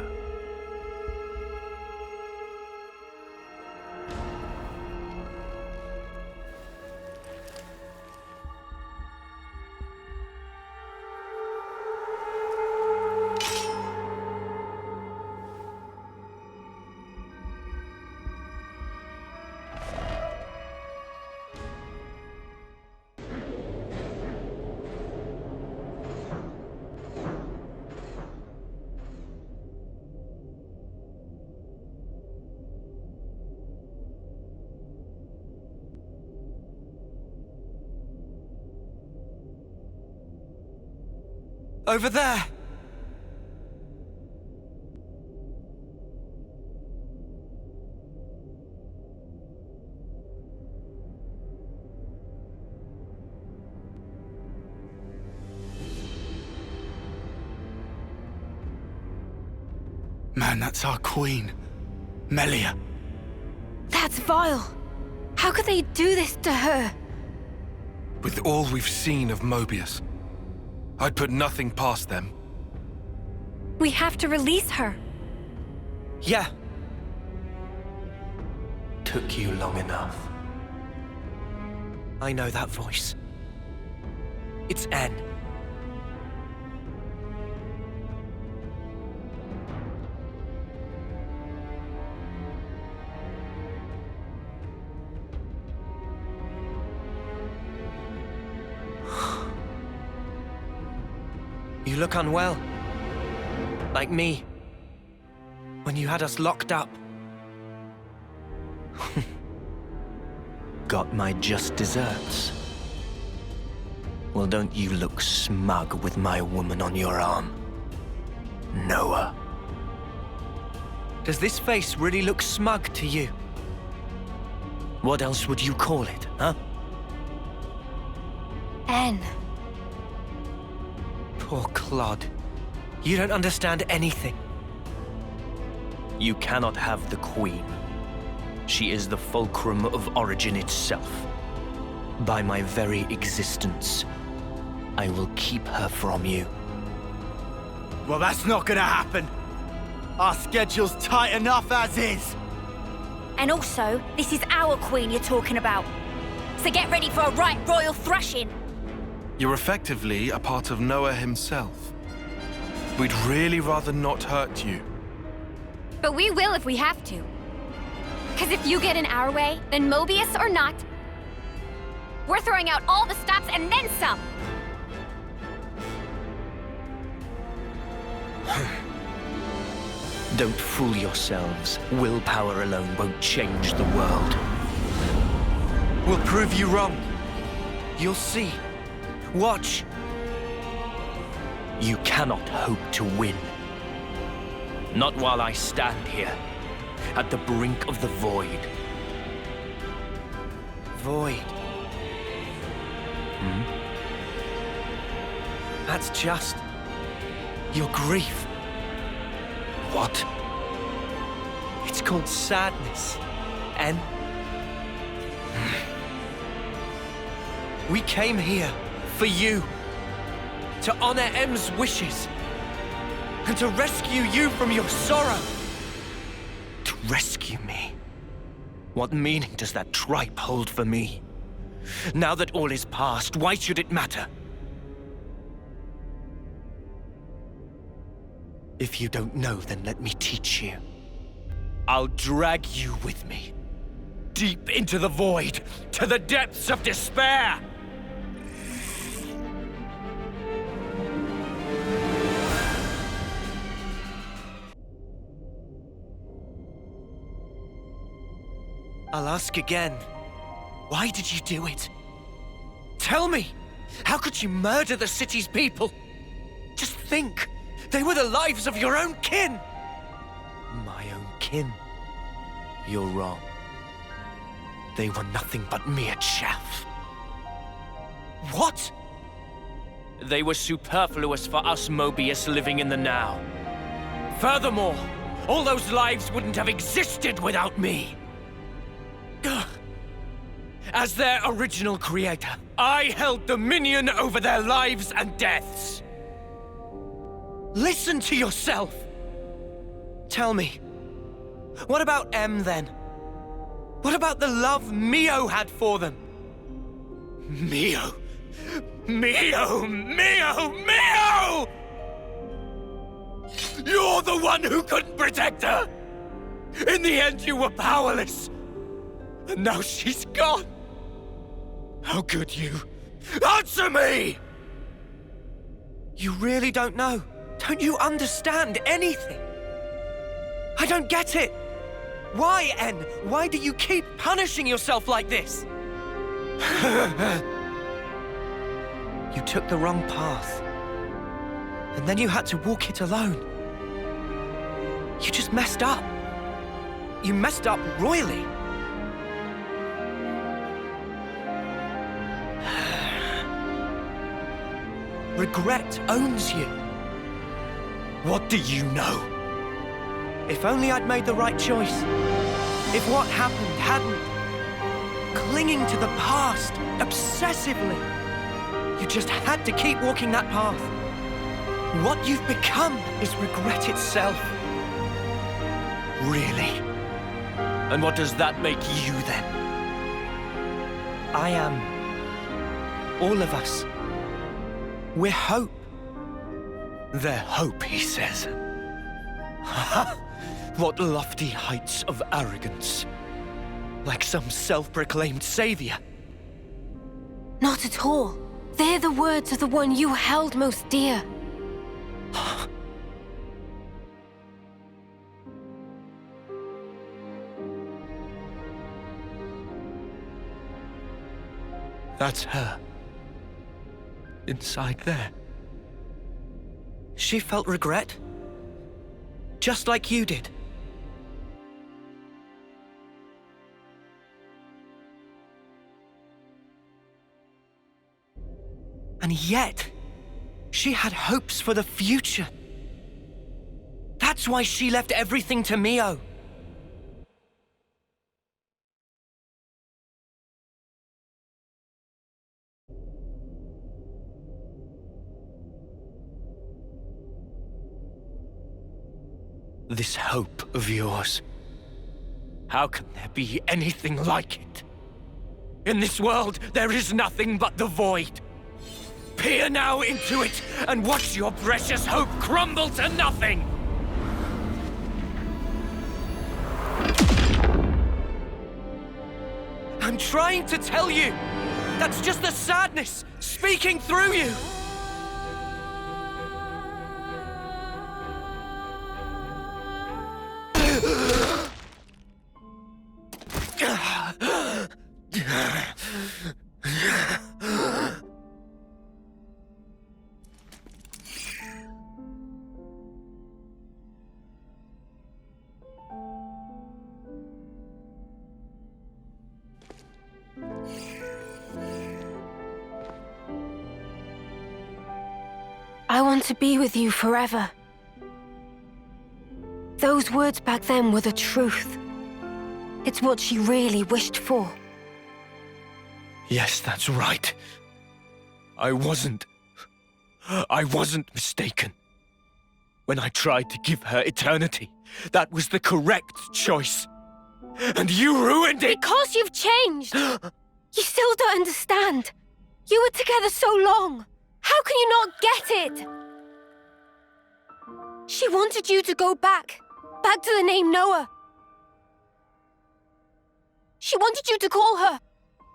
Over there! Man, that's our queen. Melia. That's vile. How could they do this to her? With all we've seen of Mobius, I'd put nothing past them. We have to release her. Yeah. Took you long enough. I know that voice. It's N. You look unwell. Like me. When you had us locked up. Got my just desserts. Well, don't you look smug with my woman on your arm. Noah. Does this face really look smug to you? What else would you call it, huh? N. Poor Claude. You don't understand anything. You cannot have the Queen. She is the fulcrum of Origin itself. By my very existence, I will keep her from you. Well, that's not gonna happen. Our schedule's tight enough as is. And also, this is our queen you're talking about. So get ready for a right royal thrashing. You're effectively a part of Noah himself. We'd really rather not hurt you. But we will if we have to. Because if you get in our way, then Mobius or not, we're throwing out all the stops and then some. Don't fool yourselves. Willpower alone won't change the world. We'll prove you wrong. You'll see. Watch. You cannot hope to win. Not while I stand here, at the brink of the void. Void. That's just your grief. What? It's called sadness. And we came here for you. To honor M's wishes. And to rescue you from your sorrow. To rescue me. What meaning does that tripe hold for me? Now that all is past, why should it matter? If you don't know, then let me teach you. I'll drag you with me. Deep into the void, to the depths of despair! I'll ask again. Why did you do it? Tell me! How could you murder the city's people? Just think. They were the lives of your own kin. My own kin? You're wrong. They were nothing but mere chaff. What? They were superfluous for us Mobius living in the now. Furthermore, all those lives wouldn't have existed without me. As their original creator, I held dominion over their lives and deaths. Listen to yourself. Tell me, what about M then? What about the love Mio had for them? Mio! Mio! Mio! Mio! You're the one who couldn't protect her! In the end, you were powerless. And now she's gone. How could you? Answer me! You really don't know. Don't you understand anything? I don't get it. Why, N? Why do you keep punishing yourself like this? You took the wrong path. And then you had to walk it alone. You just messed up. You messed up royally. Regret owns you. What do you know? If only I'd made the right choice. If what happened hadn't... Clinging to the past, obsessively. You just had to keep walking that path. What you've become is regret itself. Really? And what does that make you then? I am... all of us. We're hope. They're hope, he says. What lofty heights of arrogance. Like some self-proclaimed savior. Not at all. They're the words of the one you held most dear. That's her. Inside there. She felt regret. Just like you did. And yet, she had hopes for the future. That's why she left everything to Mio. This hope of yours. How can there be anything like it? In this world, there is nothing but the void. Peer now into it and watch your precious hope crumble to nothing! I'm trying to tell you! That's just the sadness speaking through you! I want to be with you forever. Those words back then were the truth. It's what she really wished for. Yes, that's right. I wasn't mistaken. When I tried to give her eternity, that was the correct choice. And you ruined it! Because you've changed! You still don't understand. You were together so long. How can you not get it? She wanted you to go back to the name Noah. She wanted you to call her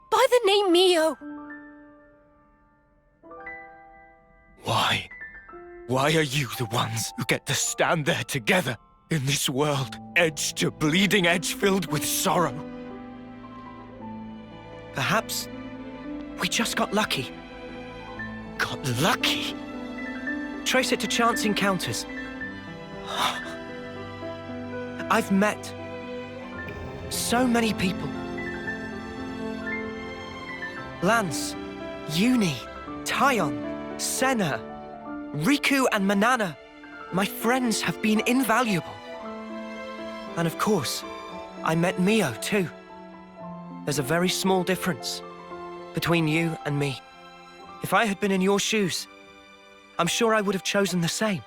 by the name Mio. Why? Why are you the ones who get to stand there together in this world, edge to bleeding edge filled with sorrow? Perhaps we just got lucky. got lucky. Trace it to chance encounters. I've met so many people. Lance, Uni, Tyon, Senna, Riku and Manana. My friends have been invaluable. And of course, I met Mio too. There's a very small difference between you and me. If I had been in your shoes, I'm sure I would have chosen the same.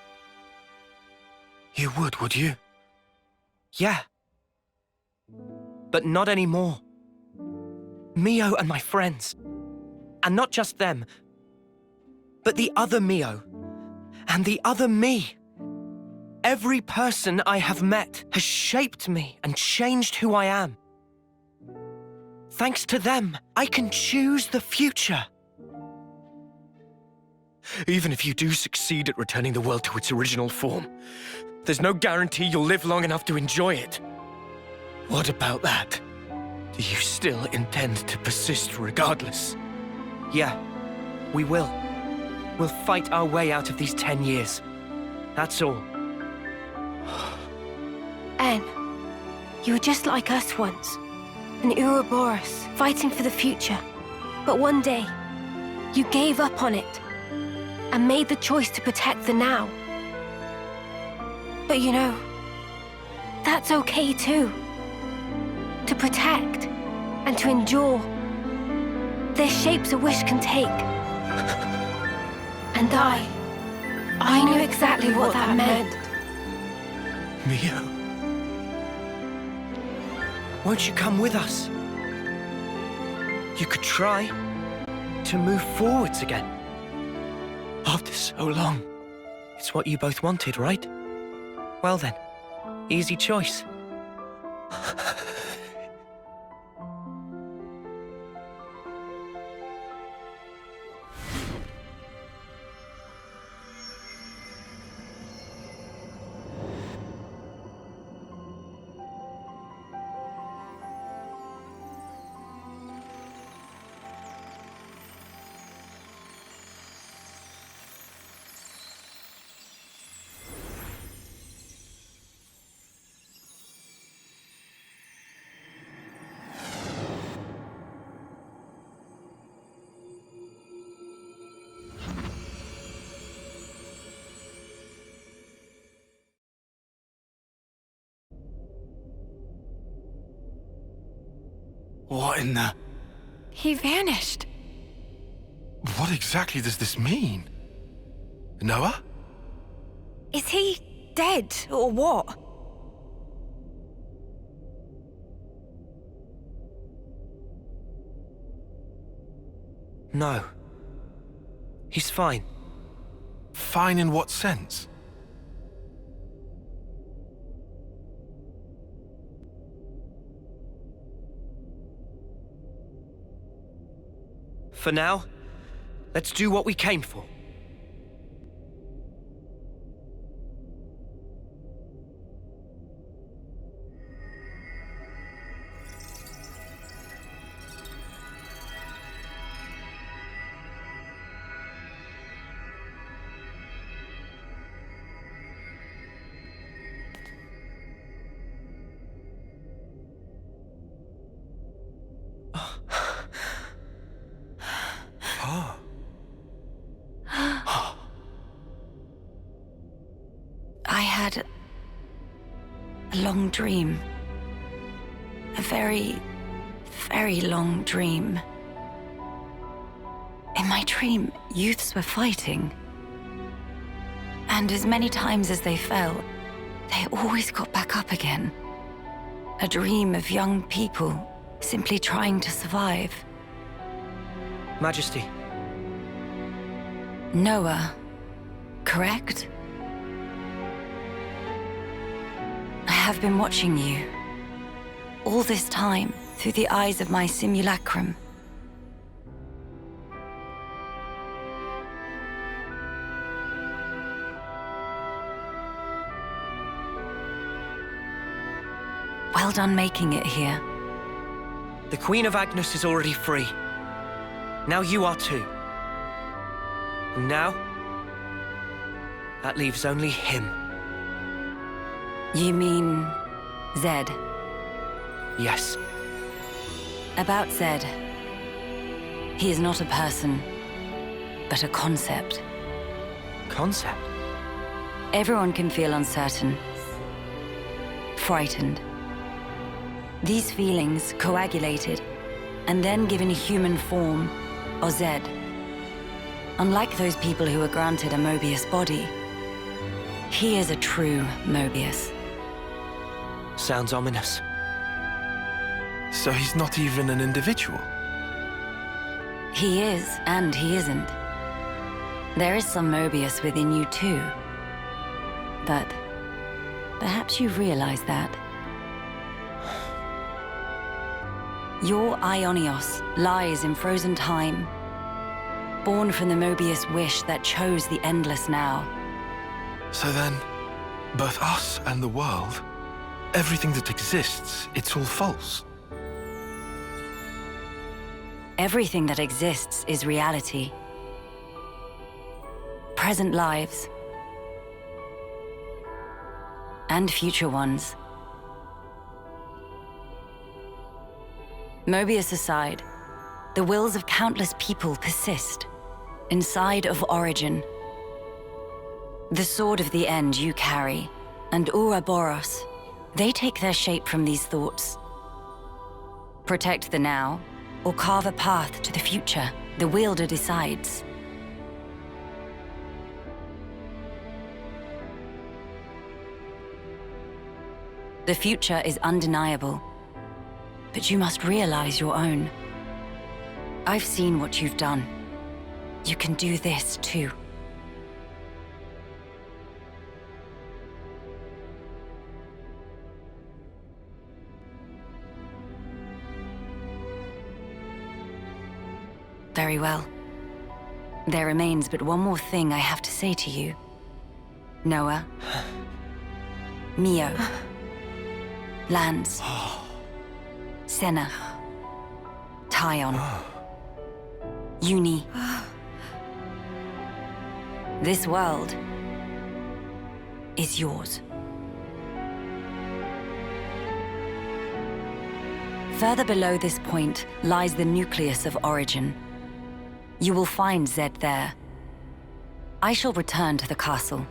You would you? Yeah. But not anymore. Mio and my friends. And not just them, but the other Mio and the other me. Every person I have met has shaped me and changed who I am. Thanks to them, I can choose the future. Even if you do succeed at returning the world to its original form, there's no guarantee you'll live long enough to enjoy it. What about that? Do you still intend to persist regardless? Yeah, we will. We'll fight our way out of these 10 years. That's all. En, you were just like us once. An Ouroboros, fighting for the future. But one day, you gave up on it and made the choice to protect the now. But you know, that's okay too. To protect and to endure. There's shapes a wish can take. And I knew exactly what that meant. Mio. Won't you come with us? You could try to move forwards again. After so long. It's what you both wanted, right? Well then, easy choice. What in the... He vanished. What exactly does this mean? Noah? Is he dead, or what? No. He's fine. Fine in what sense? For now, let's do what we came for. I had a long dream. A very, very long dream. In my dream, youths were fighting. And as many times as they fell, they always got back up again. A dream of young people simply trying to survive. Majesty. Noah, correct? I have been watching you. All this time, through the eyes of my simulacrum. Well done making it here. The Queen of Agnus is already free. Now you are too. And now, that leaves only him. You mean Zed? Yes. About Zed. He is not a person, but a concept. Concept? Everyone can feel uncertain, frightened. These feelings coagulated and then given human form, or Zed. Unlike those people who were granted a Mobius body, he is a true Mobius. Sounds ominous. So he's not even an individual? He is, and he isn't. There is some Mobius within you too. But perhaps you've realized that. Your Ionios lies in frozen time, born from the Mobius wish that chose the endless now. So then, both us and the world, everything that exists, it's all false. Everything that exists is reality. Present lives. And future ones. Mobius aside, the wills of countless people persist inside of Origin. The sword of the end you carry, and Ouroboros, they take their shape from these thoughts. Protect the now, or carve a path to the future, the wielder decides. The future is undeniable, but you must realize your own. I've seen what you've done. You can do this too. Very well. There remains but one more thing I have to say to you. Noah. Mio. Lance. Senna. Tyon. Uni. This world is yours. Further below this point lies the nucleus of Origin. You will find Zed there. I shall return to the castle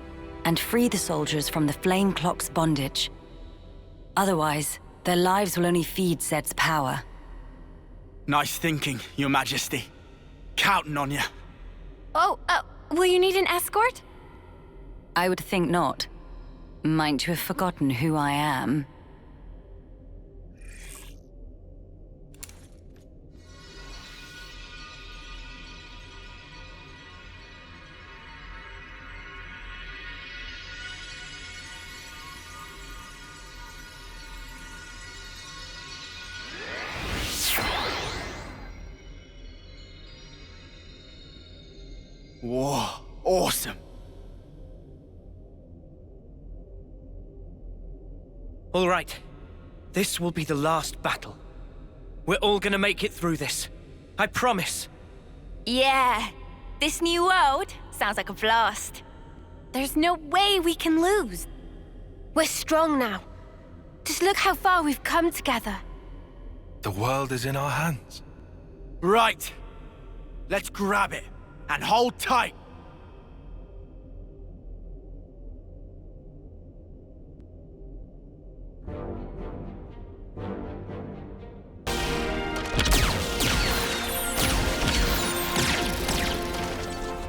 and free the soldiers from the Flame Clock's bondage. Otherwise, their lives will only feed Zed's power. Nice thinking, Your Majesty. Counting on you. Oh, will you need an escort? I would think not. Might you have forgotten who I am? Whoa, awesome. All right. This will be the last battle. We're all gonna make it through this. I promise. Yeah. This new world sounds like a blast. There's no way we can lose. We're strong now. Just look how far we've come together. The world is in our hands. Right. Let's grab it. And hold tight.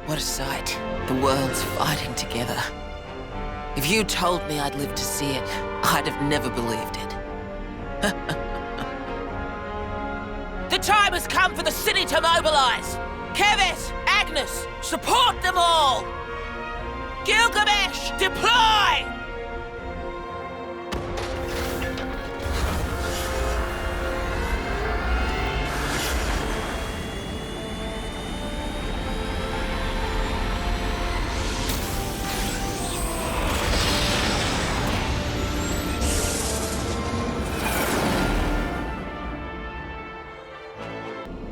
What a sight. The world's fighting together. If you told me I'd live to see it, I'd have never believed it. The time has come for the city to mobilize! Keves, Agnes, support them all! Gilgamesh, deploy!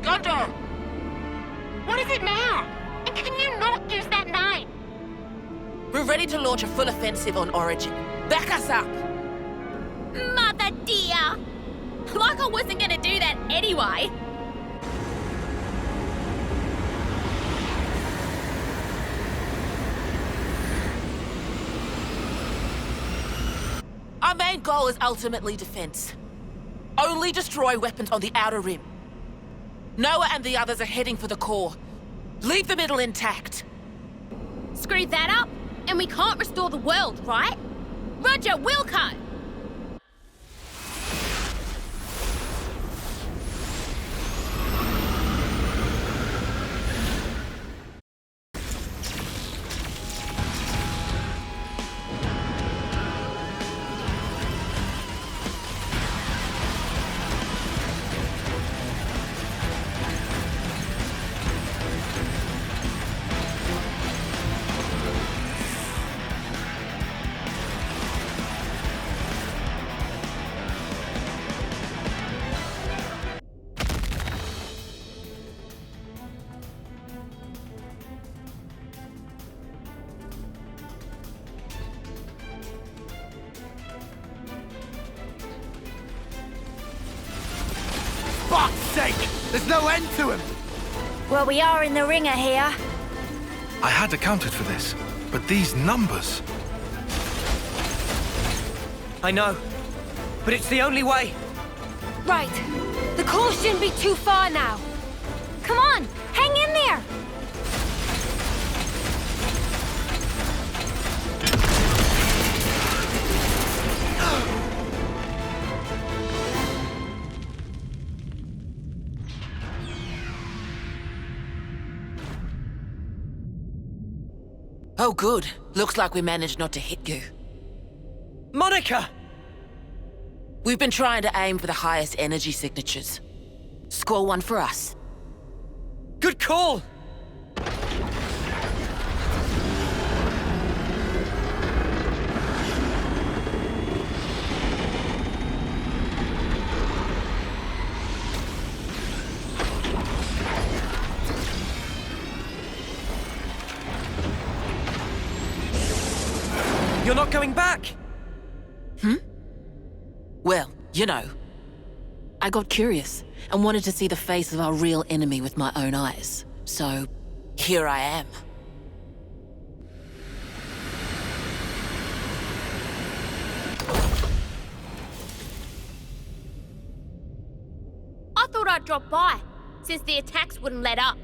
Gondor! What is it now? And can you not use to launch a full offensive on Origin. Back us up! Mother dear! Like I wasn't gonna do that anyway. Our main goal is ultimately defense. Only destroy weapons on the outer rim. Noah and the others are heading for the core. Leave the middle intact. Screw that up, and we can't restore the world, right? Roger, Wilco! Fuck's sake! There's no end to him! Well, we are in the ringer here. I had accounted for this, but these numbers... I know, but it's the only way. Right. The core shouldn't be too far now. Come on, hang in there! Oh, good. Looks like we managed not to hit you. Monica! We've been trying to aim for the highest energy signatures. Score one for us. Good call! You're not going back? Well, you know. I got curious and wanted to see the face of our real enemy with my own eyes. So, here I am. I thought I'd drop by, since the attacks wouldn't let up.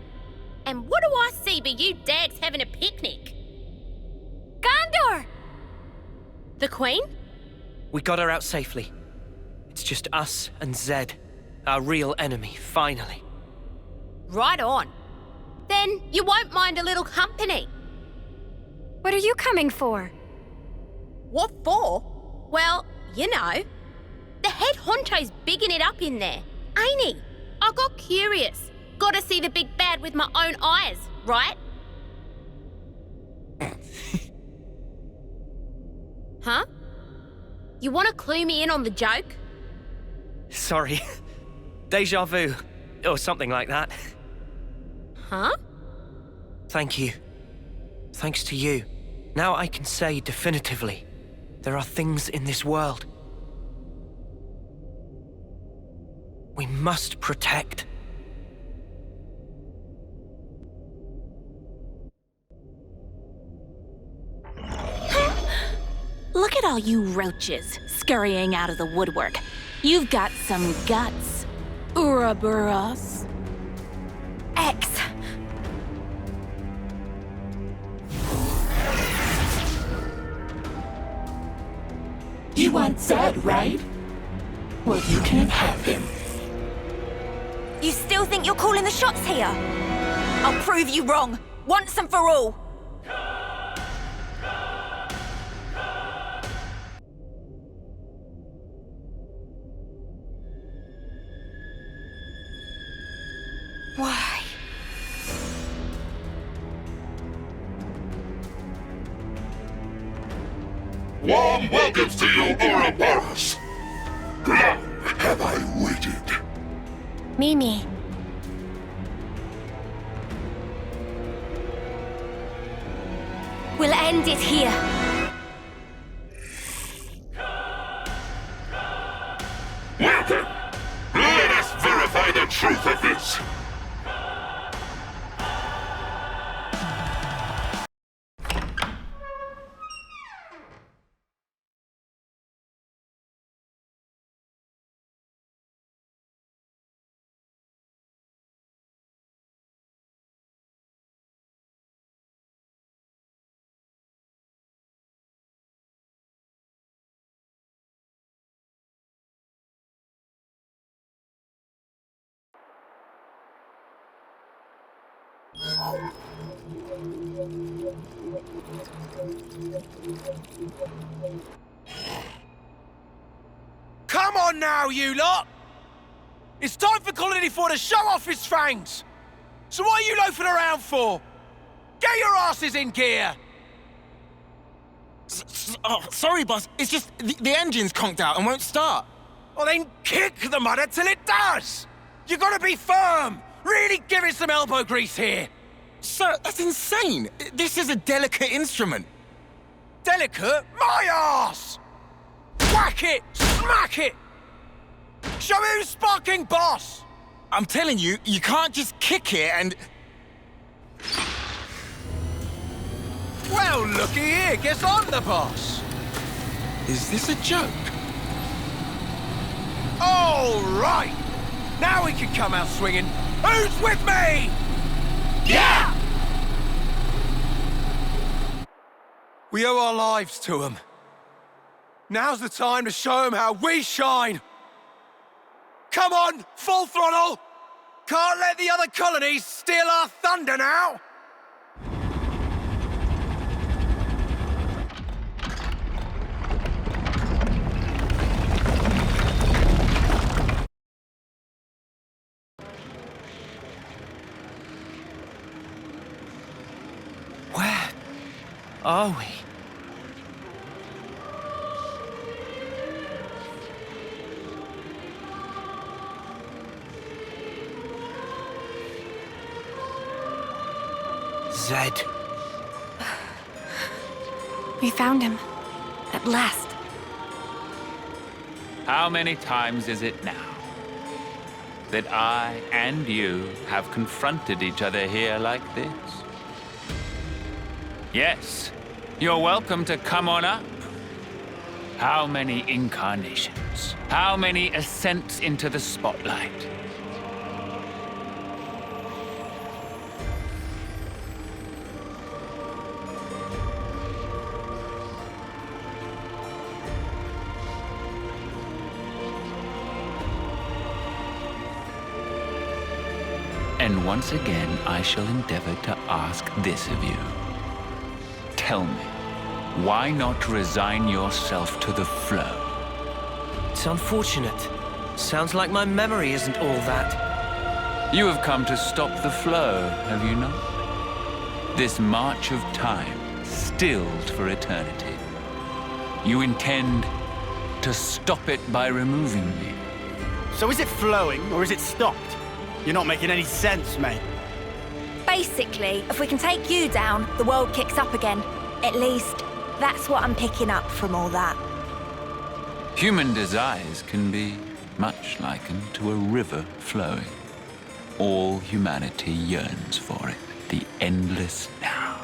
And what do I see but you dags having a picnic? Gondor! The Queen? We got her out safely. It's just us and Zed, our real enemy, finally. Right on. Then you won't mind a little company. What are you coming for? What for? Well, you know. The head honcho's bigging it up in there, ain't he? I got curious. Gotta see the big bad with my own eyes, right? Huh? You want to clue me in on the joke? Sorry. Deja vu. Or something like that. Huh? Thank you. Thanks to you. Now I can say definitively, there are things in this world we must protect. Look at all you roaches scurrying out of the woodwork. You've got some guts, Ouroboros. X. You want Zed, right? Well, you can't have him. You still think you're calling the shots here? I'll prove you wrong, once and for all. Why? Warm welcomes to you, Ouroboros. Long have I waited. Mimi. We'll end it here. Welcome! Let us verify the truth of this! Come on now, you lot! It's time for Colony 4 to show off his fangs! So what are you loafing around for? Get your asses in gear! Sorry, boss. It's just the engine's conked out and won't start. Well, then kick the mudder till it does! You gotta be firm! Really give it some elbow grease here! Sir, that's insane! This is a delicate instrument. Delicate? My arse! Whack it! Smack it! Show me who's sparking boss! I'm telling you, you can't just kick it and... Well, looky here, guess I'm the boss! Is this a joke? All right! Now we can come out swinging. Who's with me? Yeah! We owe our lives to them. Now's the time to show them how we shine. Come on, full throttle! Can't let the other colonies steal our thunder now! Where are we? Zed. We found him. At last. How many times is it now that I and you have confronted each other here like this? Yes, you're welcome to come on up. How many incarnations? How many ascents into the spotlight? And once again, I shall endeavor to ask this of you. Tell me, why not resign yourself to the flow? It's unfortunate. Sounds like my memory isn't all that. You have come to stop the flow, have you not? This march of time, stilled for eternity. You intend to stop it by removing me. So is it flowing, or is it stopped? You're not making any sense, mate. Basically, if we can take you down, the world kicks up again. At least, that's what I'm picking up from all that. Human desires can be much likened to a river flowing. All humanity yearns for it, the endless now.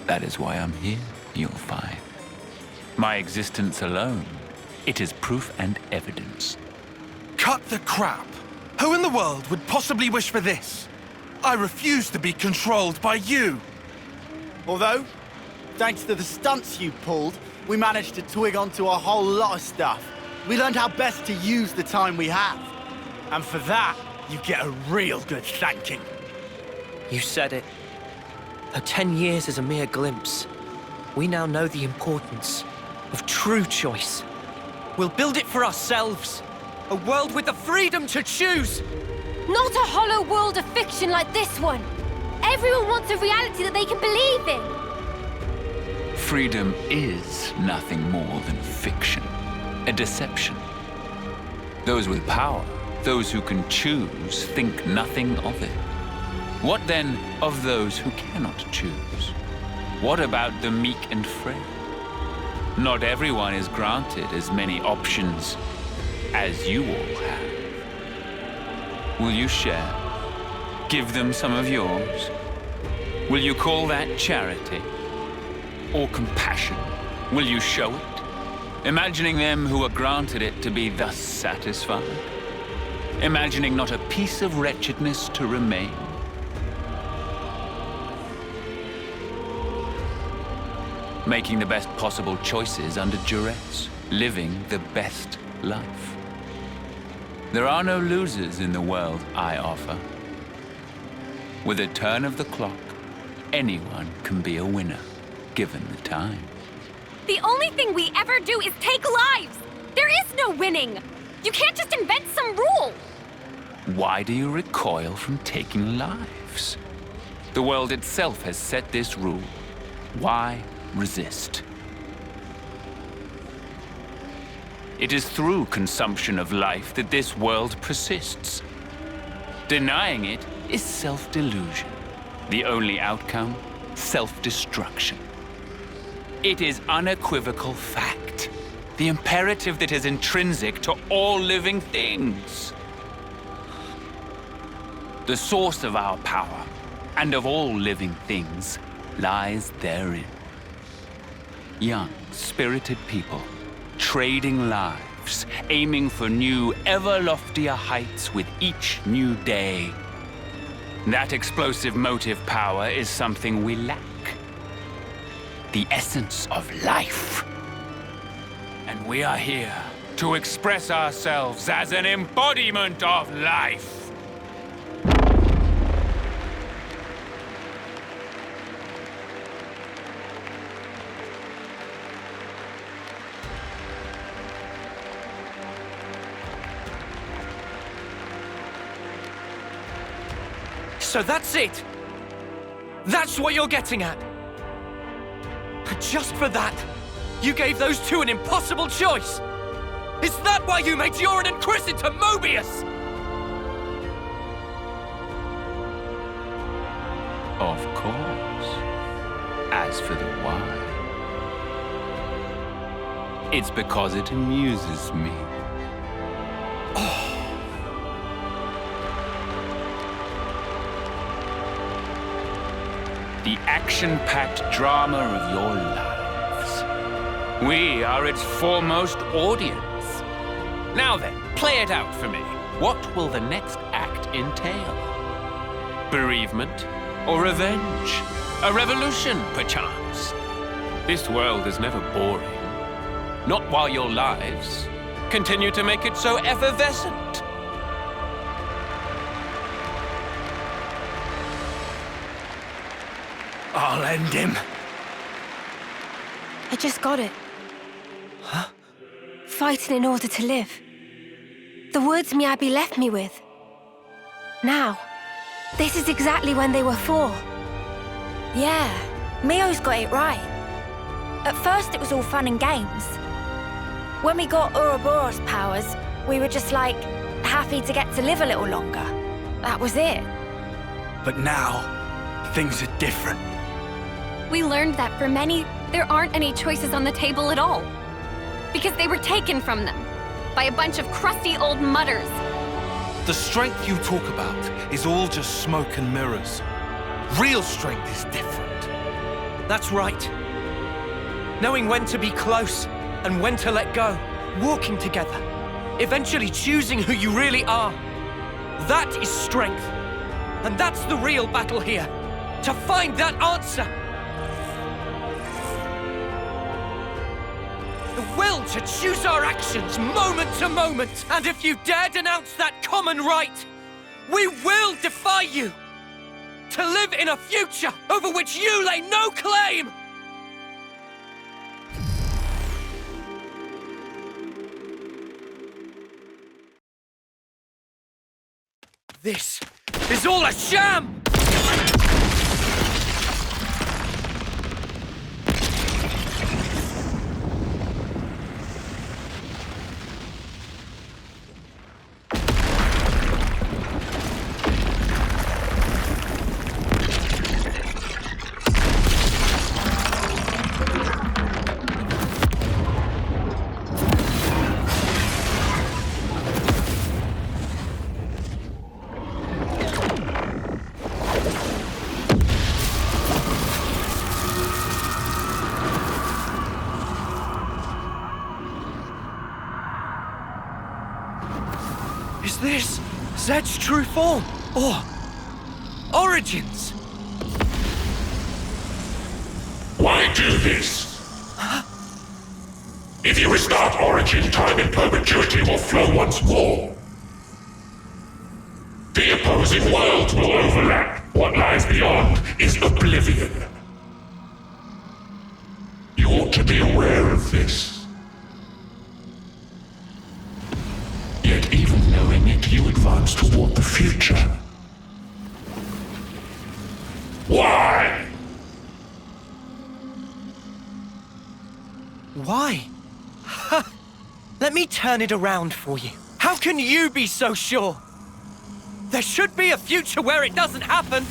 That is why I'm here, you'll find. My existence alone, it is proof and evidence. Cut the crap! Who in the world would possibly wish for this? I refuse to be controlled by you! Although, thanks to the stunts you pulled, we managed to twig onto a whole lot of stuff. We learned how best to use the time we have. And for that, you get a real good thanking. You said it. Though 10 years is a mere glimpse, we now know the importance of true choice. We'll build it for ourselves. A world with the freedom to choose! Not a hollow world of fiction like this one! Everyone wants a reality that they can believe in! Freedom is nothing more than fiction, a deception. Those with power, those who can choose, think nothing of it. What then of those who cannot choose? What about the meek and frail? Not everyone is granted as many options as you all have. Will you share? Give them some of yours? Will you call that charity? Or compassion? Will you show it? Imagining them who are granted it to be thus satisfied? Imagining not a piece of wretchedness to remain? Making the best possible choices under duress, living the best life. There are no losers in the world I offer. With a turn of the clock, anyone can be a winner, given the time. The only thing we ever do is take lives! There is no winning! You can't just invent some rule! Why do you recoil from taking lives? The world itself has set this rule. Why resist? It is through consumption of life that this world persists. Denying it is self-delusion. The only outcome, self-destruction. It is unequivocal fact, the imperative that is intrinsic to all living things. The source of our power, and of all living things, lies therein. Young, spirited people, trading lives, aiming for new, ever loftier heights with each new day. That explosive motive power is something we lack. The essence of life. And we are here to express ourselves as an embodiment of life. So that's it! That's what you're getting at! But just for that, you gave those two an impossible choice! Is that why you made Yoren and Chris into Mobius? Of course. As for the why, it's because it amuses me. The action-packed drama of your lives. We are its foremost audience. Now then, play it out for me. What will the next act entail? Bereavement or revenge? A revolution, perchance? This world is never boring. Not while your lives continue to make it so effervescent. I'll end him. I just got it. Huh? Fighting in order to live. The words Miyabi left me with. Now, this is exactly when they were for. Yeah, Mio's got it right. At first it was all fun and games. When we got Ouroboros powers, we were just like, happy to get to live a little longer. That was it. But now, things are different. We learned that for many, there aren't any choices on the table at all. Because they were taken from them by a bunch of crusty old mutters. The strength you talk about is all just smoke and mirrors. Real strength is different. That's right. Knowing when to be close and when to let go. Walking together. Eventually choosing who you really are. That is strength. And that's the real battle here. To find that answer. The will to choose our actions moment to moment. And if you dare denounce that common right, we will defy you. To live in a future over which you lay no claim. This is all a sham! Is this Zed's true form? Or Origins? Why do this? If you restart Origin, time in perpetuity will flow once more. The opposing worlds will overlap. What lies beyond is oblivion. You ought to be aware of this. Yet even knowing it, you advance toward the future. Why? Why? Let me turn it around for you. How can you be so sure? There should be a future where it doesn't happen.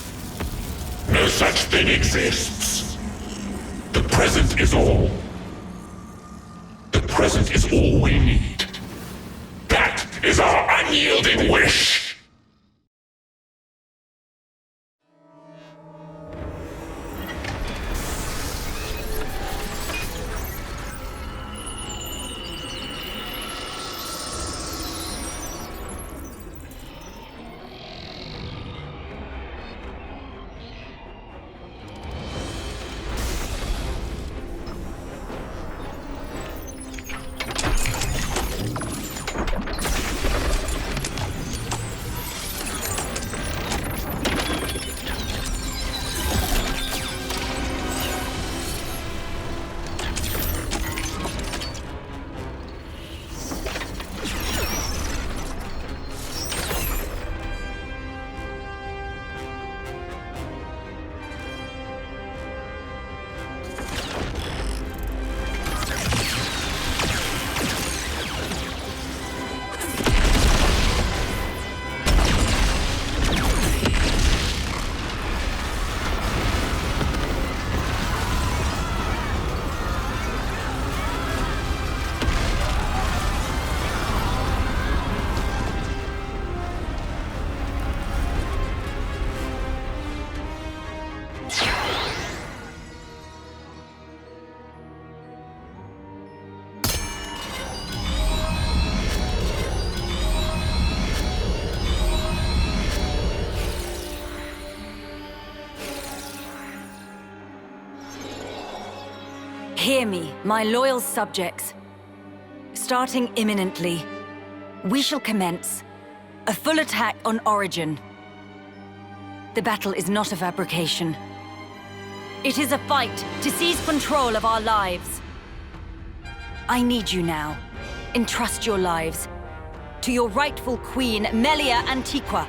No such thing exists. The present is all. The present is all we need. That is our unyielding wish. Hear me, my loyal subjects. Starting imminently, we shall commence a full attack on Origin. The battle is not a fabrication. It is a fight to seize control of our lives. I need you now. Entrust your lives to your rightful queen, Melia Antiqua.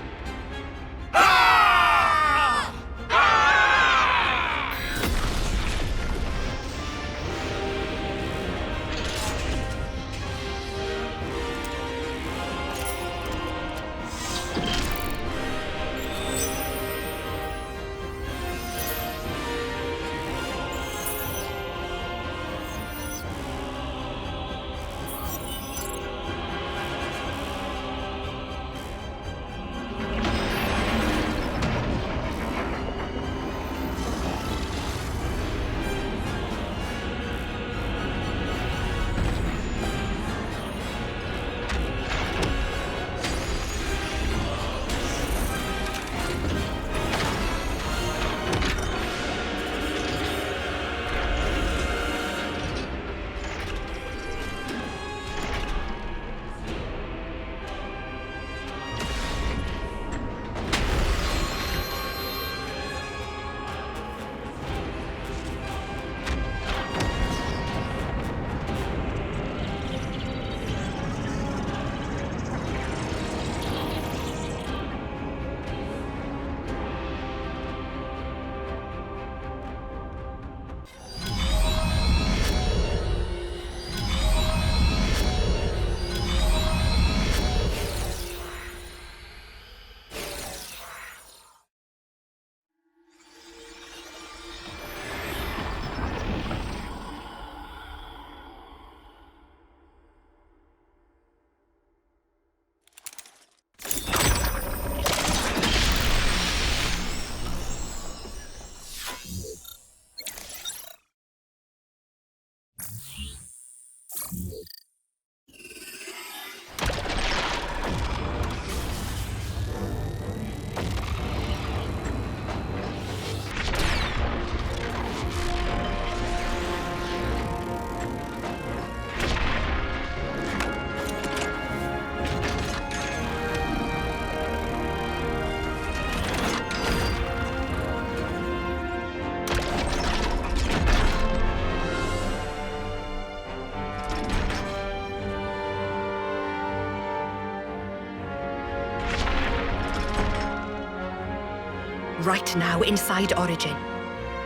Right now, inside Origin,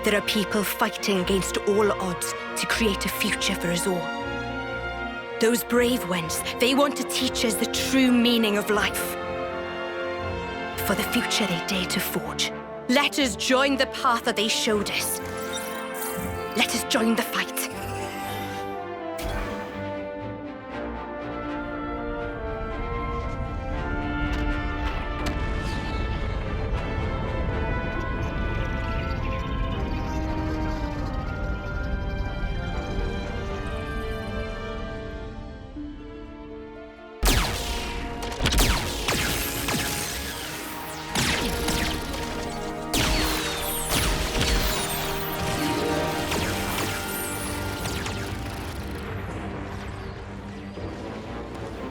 there are people fighting against all odds to create a future for us all. Those brave ones, they want to teach us the true meaning of life. For the future they dare to forge, let us join the path that they showed us. Let us join the fight.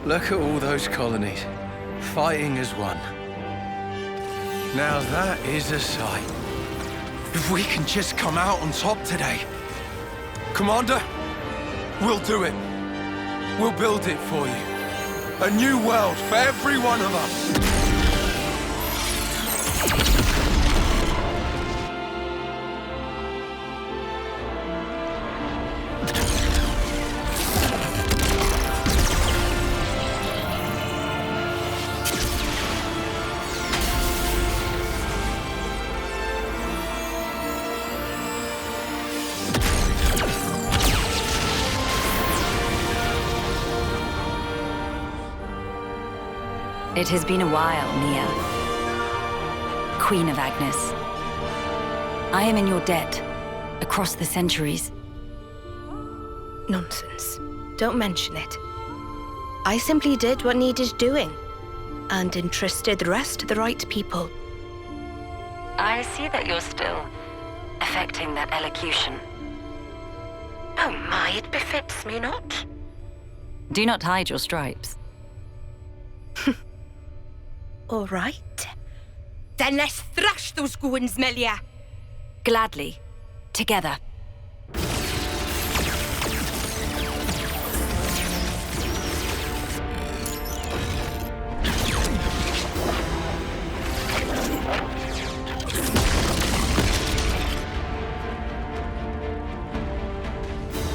Look at all those colonies, fighting as one. Now that is a sight. If we can just come out on top today. Commander, we'll do it. We'll build it for you. A new world for every one of us. It has been a while, Nia. Queen of Agnes. I am in your debt, across the centuries. Nonsense. Don't mention it. I simply did what needed doing, and entrusted the rest to the right people. I see that you're still affecting that elocution. Oh my, it befits me not. Do not hide your stripes. All right. Then let's thrash those goons, Melia. Gladly. Together.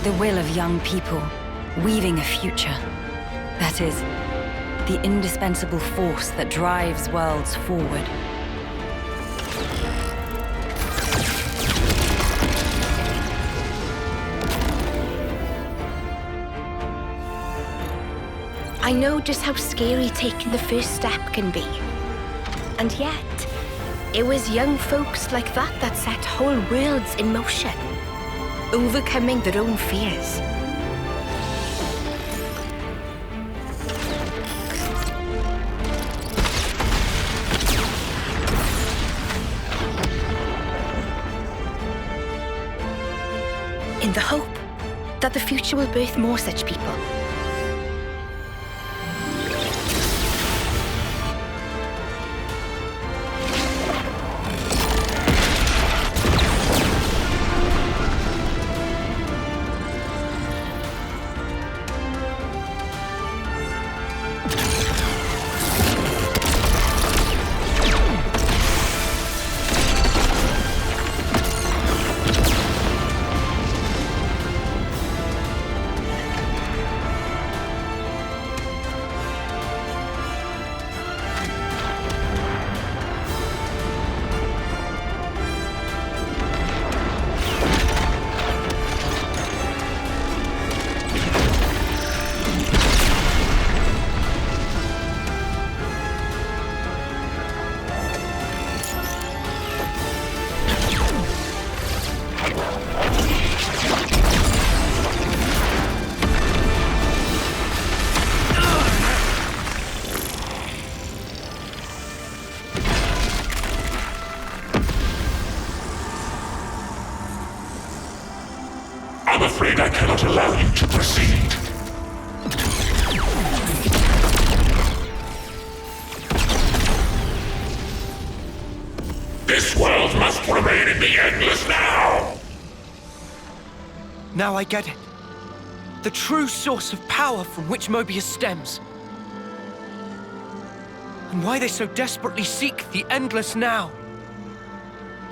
The will of young people, weaving a future. That is, the indispensable force that drives worlds forward. I know just how scary taking the first step can be. And yet, it was young folks like that set whole worlds in motion, overcoming their own fears. In the hope that the future will birth more such people. I'm afraid I cannot allow you to proceed. This world must remain in the Endless now! Now I get it. The true source of power from which Mobius stems. And why they so desperately seek the Endless now.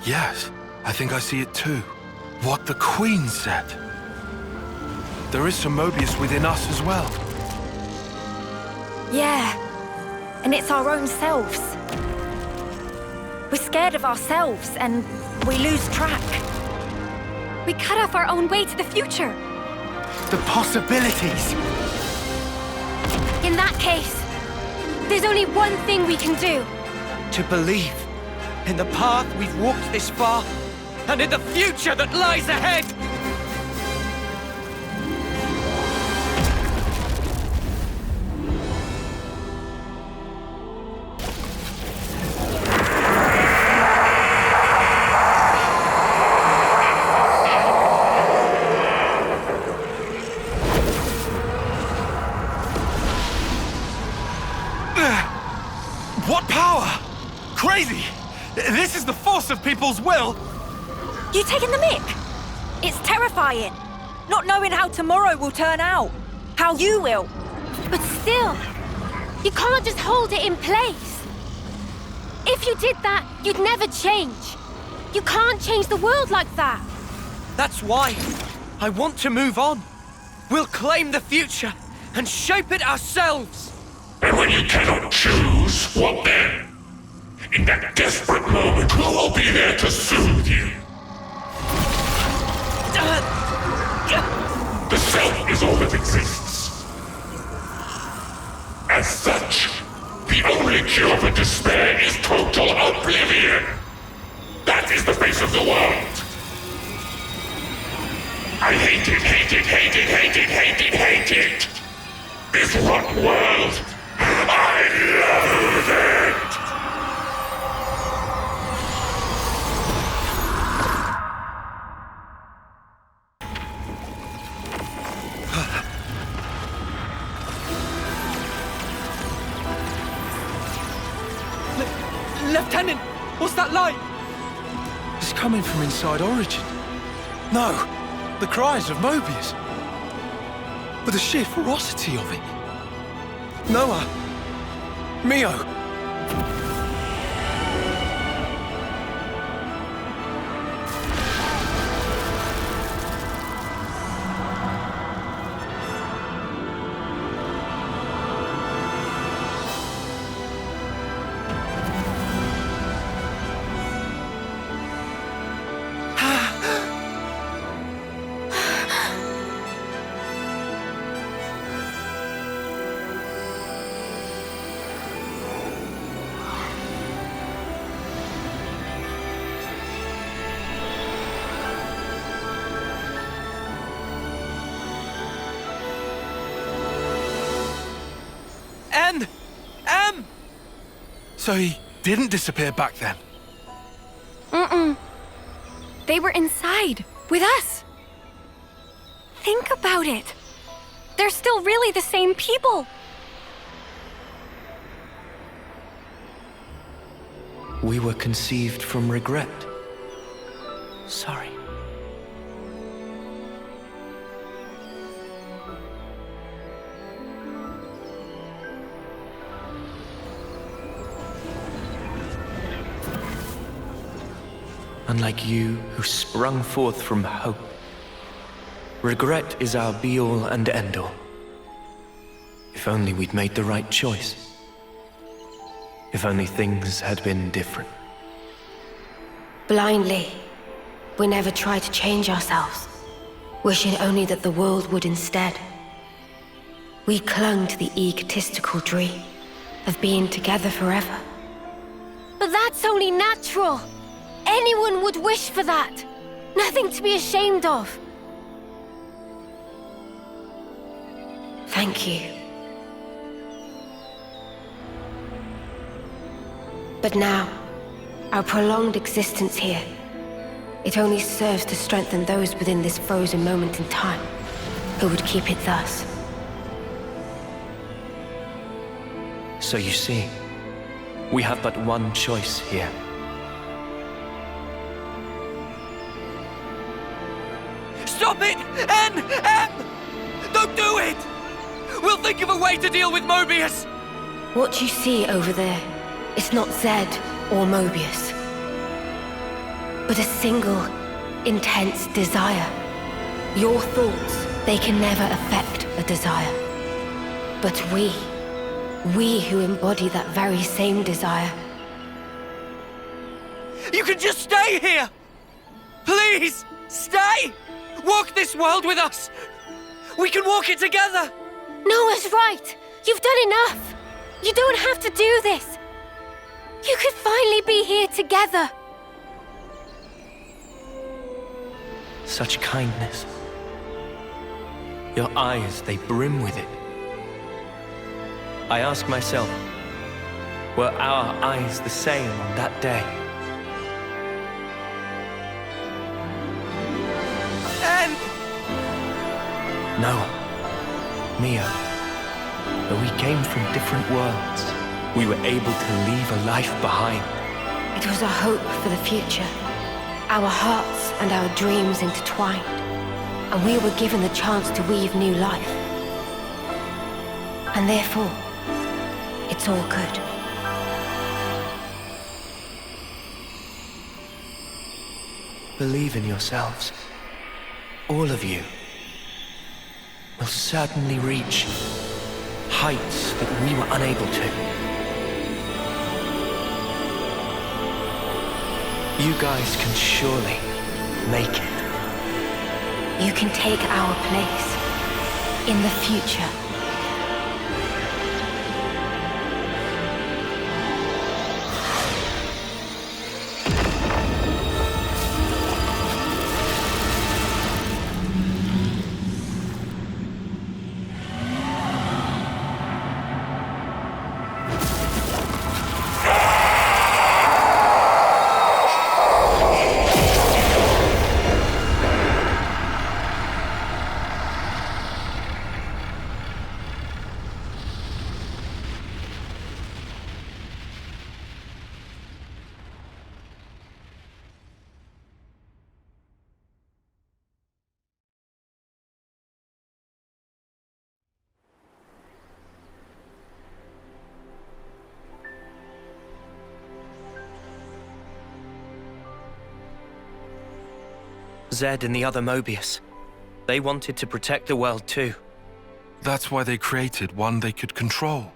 Yes, I think I see it too. What the Queen said. There is some Mobius within us as well. Yeah, and it's our own selves. We're scared of ourselves, and we lose track. We cut off our own way to the future. The possibilities! In that case, there's only one thing we can do. To believe in the path we've walked this far, and in the future that lies ahead! What power? Crazy! This is the force of people's will! You taking the mick? It's terrifying. Not knowing how tomorrow will turn out. How you will. But still, you can't just hold it in place. If you did that, you'd never change. You can't change the world like that. That's why I want to move on. We'll claim the future and shape it ourselves. And when you cannot choose, what then? In that desperate moment, who will be there to soothe you? The self is all that exists. As such, the only cure for despair is total oblivion. That is the face of the world. I hate it, hate it, hate it, hate it, hate it, hate it. This rotten world. I loathe it! Lieutenant, what's that light? It's coming from inside Origin. No, the cries of Mobius. But the sheer ferocity of it. Noah! Mio! So he didn't disappear back then? Mm-mm. They were inside, with us. Think about it. They're still really the same people. We were conceived from regret. Sorry. Unlike you, who sprung forth from hope, regret is our be-all and end-all. If only we'd made the right choice. If only things had been different. Blindly, we never tried to change ourselves, wishing only that the world would instead. We clung to the egotistical dream of being together forever. But that's only natural. Anyone would wish for that. Nothing to be ashamed of. Thank you. But now, our prolonged existence here, it only serves to strengthen those within this frozen moment in time, who would keep it thus. So you see, we have but one choice here. Stop it! M! Don't do it! We'll think of a way to deal with Mobius! What you see over there, it's not Zed or Mobius. but a single, intense desire. Your thoughts, they can never affect a desire. But we who embody that very same desire. You can just stay here! Please, stay! Walk this world with us! We can walk it together! Noah's right! You've done enough! You don't have to do this! You could finally be here together! Such kindness. Your eyes, they brim with it. I ask myself, were our eyes the same on that day? And... Noah, Mia, though we came from different worlds, we were able to leave a life behind. It was a hope for the future. Our hearts and our dreams intertwined, and we were given the chance to weave new life. And therefore, it's all good. Believe in yourselves. All of you will certainly reach heights that we were unable to. You guys can surely make it. You can take our place in the future. Zed and the other Mobius. They wanted to protect the world too. That's why they created one they could control.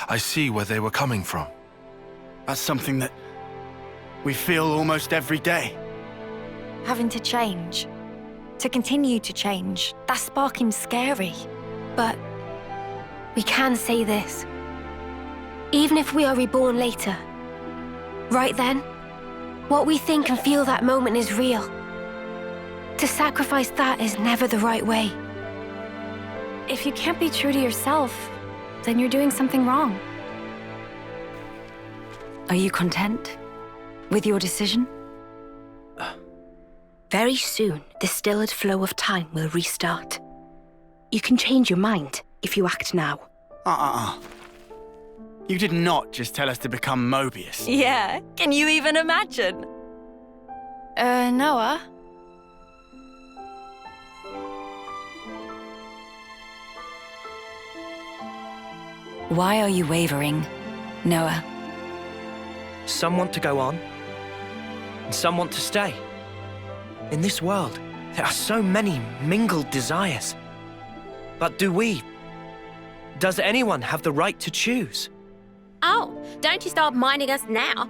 I see where they were coming from. That's something that we feel almost every day. Having to change. To continue to change. That's sparking scary. But we can say this. Even if we are reborn later, right then, what we think and feel that moment is real. To sacrifice that is never the right way. If you can't be true to yourself, then you're doing something wrong. Are you content with your decision? Very soon, the stilled flow of time will restart. You can change your mind if you act now. You did not just tell us to become Mobius. Yeah, can you even imagine? Noah? Why are you wavering, Noah? Some want to go on, and some want to stay. In this world, there are so many mingled desires. But does anyone have the right to choose? Oh, don't you start minding us now.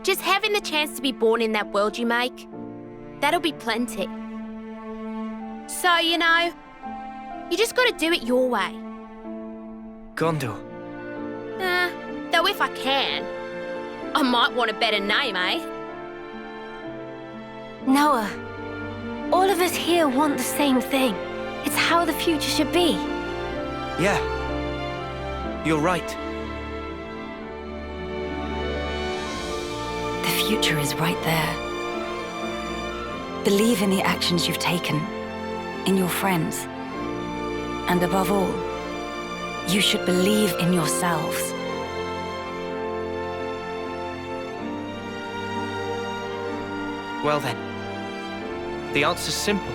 Just having the chance to be born in that world you make, that'll be plenty. So, you know, you just gotta do it your way. Gondor. Though if I can, I might want a better name, eh? Noah, all of us here want the same thing. It's how the future should be. Yeah, you're right. The future is right there. Believe in the actions you've taken, in your friends. And above all, you should believe in yourselves. Well then, the answer's simple.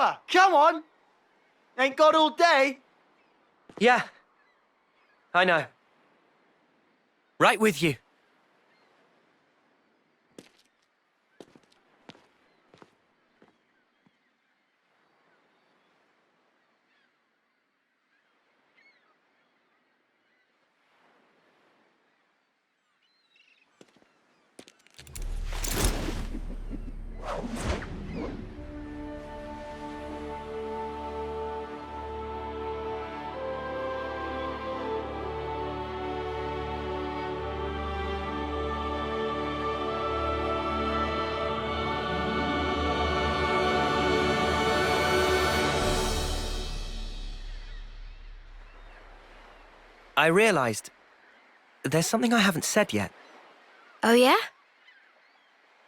Noah, come on! Ain't got all day. Yeah. I know. Right with you. I realized there's something I haven't said yet. Oh, yeah?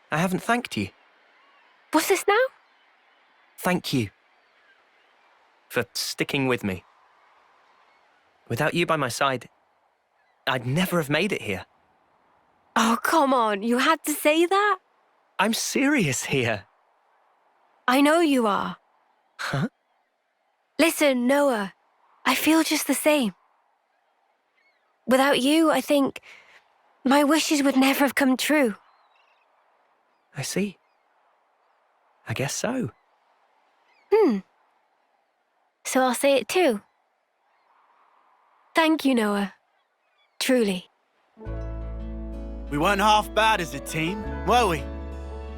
I haven't thanked you. What's this now? Thank you for sticking with me. Without you by my side, I'd never have made it here. Oh, come on. You had to say that? I'm serious here. I know you are. Huh? Listen, Noah, I feel just the same. Without you, I think my wishes would never have come true. I see. I guess so. So I'll say it too. Thank you, Noah. Truly. We weren't half bad as a team, were we?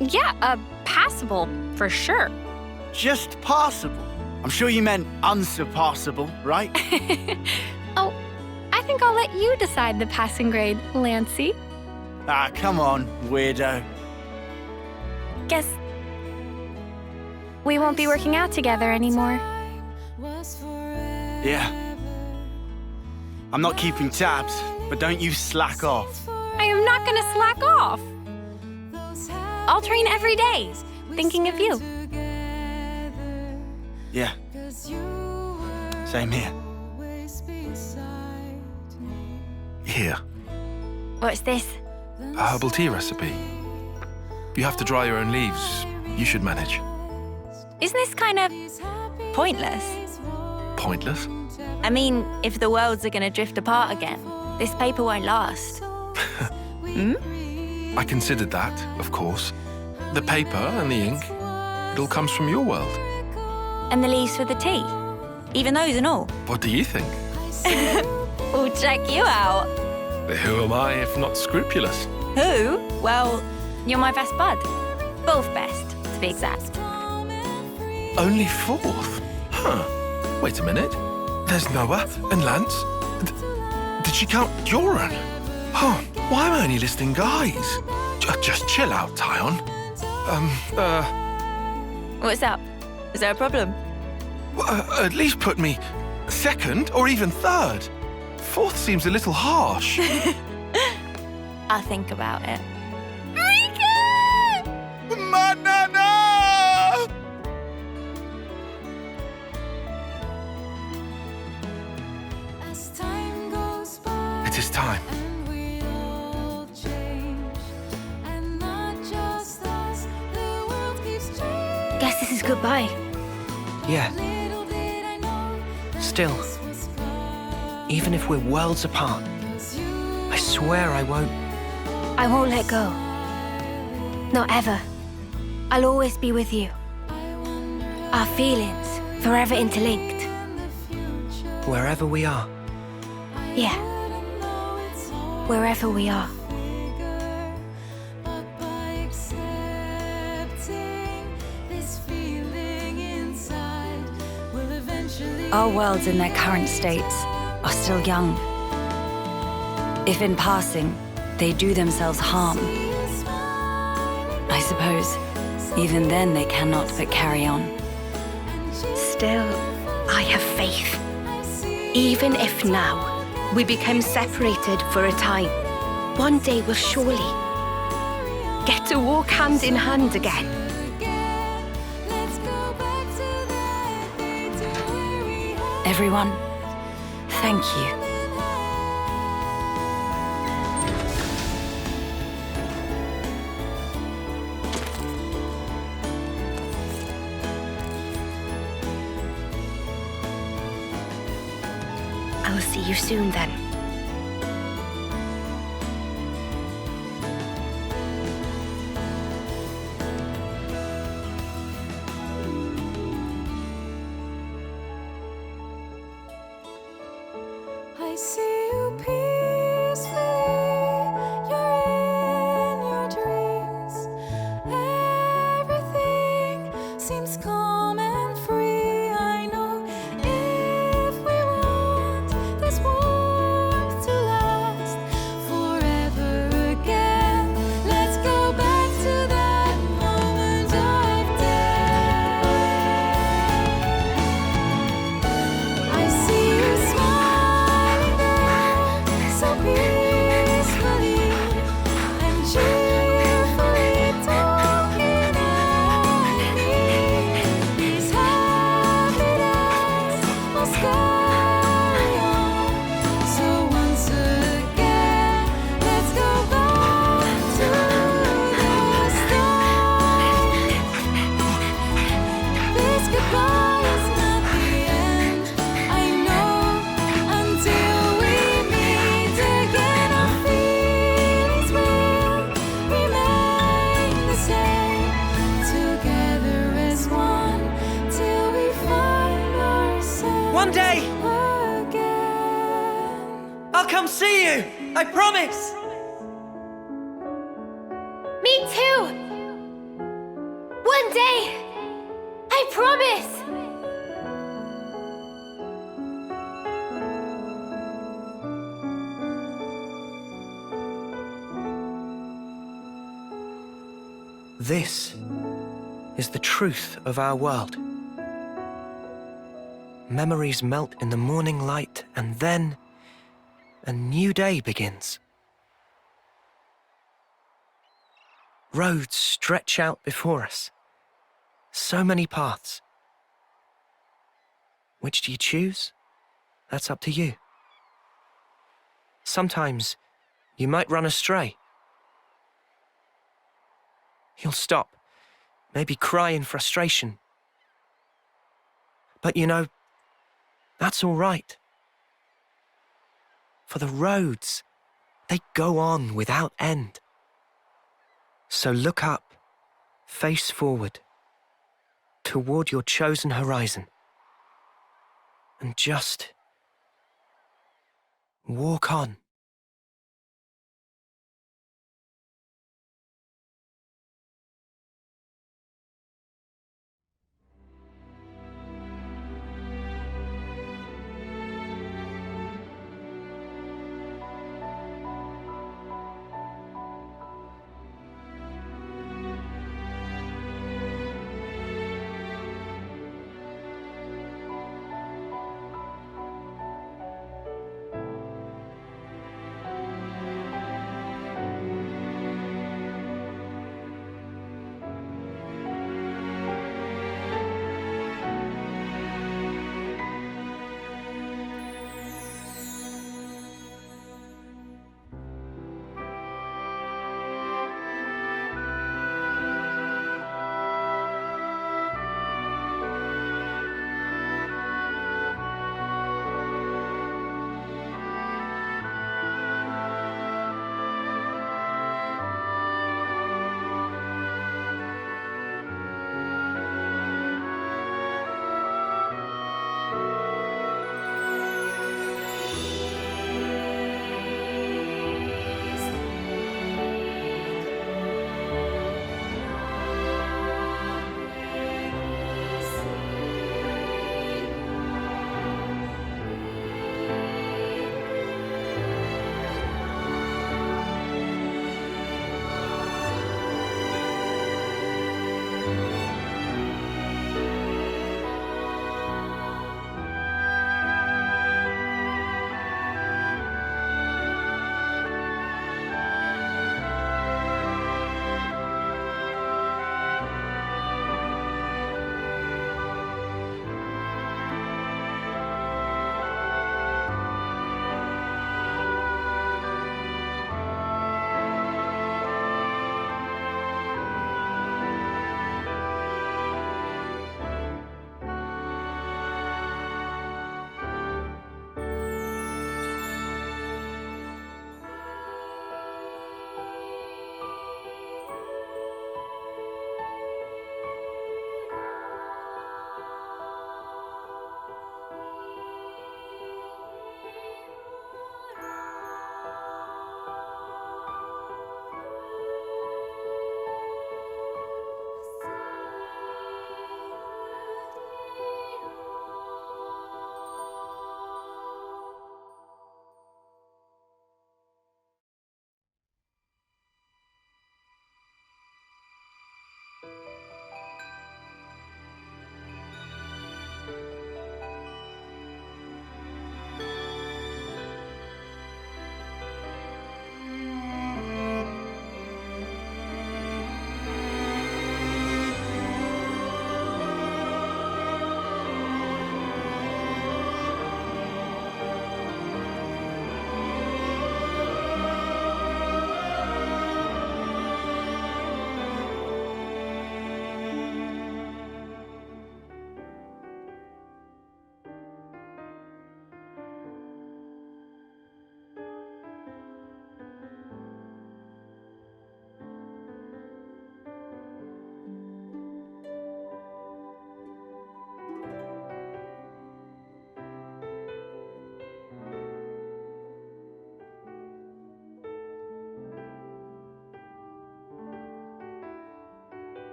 Yeah, passable, for sure. Just passable. I'm sure you meant unsurpassable, right? Oh, I think I'll let you decide the passing grade, Lancey. Ah, come on, weirdo. Guess we won't be working out together anymore. Yeah. I'm not keeping tabs, but don't you slack off. I am not gonna slack off. I'll train every day, thinking of you. Yeah. Same here. Here, What's this? a herbal tea recipe. You have to dry your own leaves. You should manage. Isn't this kind of pointless? Pointless? I mean, if the worlds are gonna drift apart again, this paper won't last. I considered that, of course. The paper and the ink, it all comes from your world. And the leaves for the tea. Even those and all. What do you think? We'll check you out. Who am I if not scrupulous? Who? Well, you're my best bud. Both best, to be exact. Only fourth? Huh. Wait a minute. There's Noah and Lance. Did she count Joran? Huh. Why am I only listing guys? Just chill out, Tyon. What's up? Is there a problem? At least put me second or even third. Fourth seems a little harsh. I'll think about it. Banana! It is time. Guess this is goodbye. Yeah. Still, even if we're worlds apart, I swear I won't. I won't let go. Not ever. I'll always be with you. Our feelings forever interlinked. Wherever we are. Yeah. Wherever we are. Our worlds in their current states are still young. If in passing, they do themselves harm, I suppose even then they cannot but carry on. Still, I have faith. Even if now we become separated for a time, one day we'll surely get to walk hand in hand again. Everyone, thank you. you soon then. I see you peacefully, you're in your dreams. Everything seems calm and free. I know if we want this warmth to last forever again, let's go back to that moment of death. I see you smiling there, so peacefully and cheerfully talking at me. These happy days must carry on. So once again, let's go back to the start. This goodbye is not the end. I know until we meet again, our feelings will remain the same. Together as one till we find ourselves One day, again. I'll come see you! I promise! Me too! One day! I promise! This is the truth of our world. Memories melt in the morning light, and then a new day begins. Roads stretch out before us. So many paths. Which do you choose? That's up to you. Sometimes you might run astray. You'll stop, maybe cry in frustration. But you know, that's all right. For the roads, they go on without end. So look up, face forward, toward your chosen horizon, and just walk on.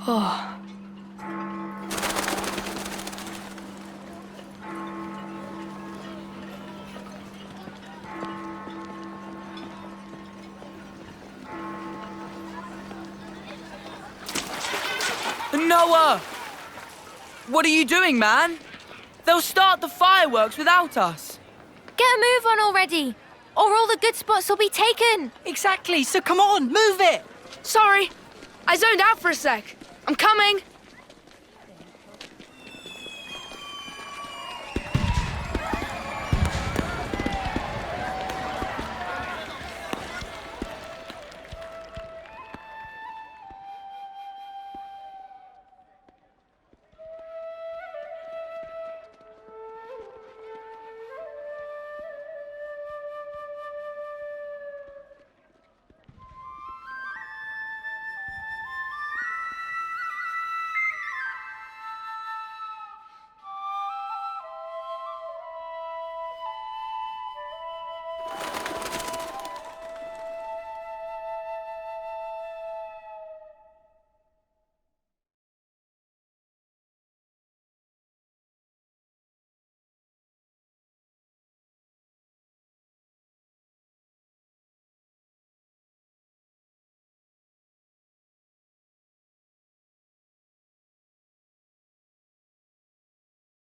Oh. Noah! What are you doing, man? They'll start the fireworks without us. Get a move on already, or all the good spots will be taken. Exactly, so come on, move it! Sorry, I zoned out for a sec. I'm coming.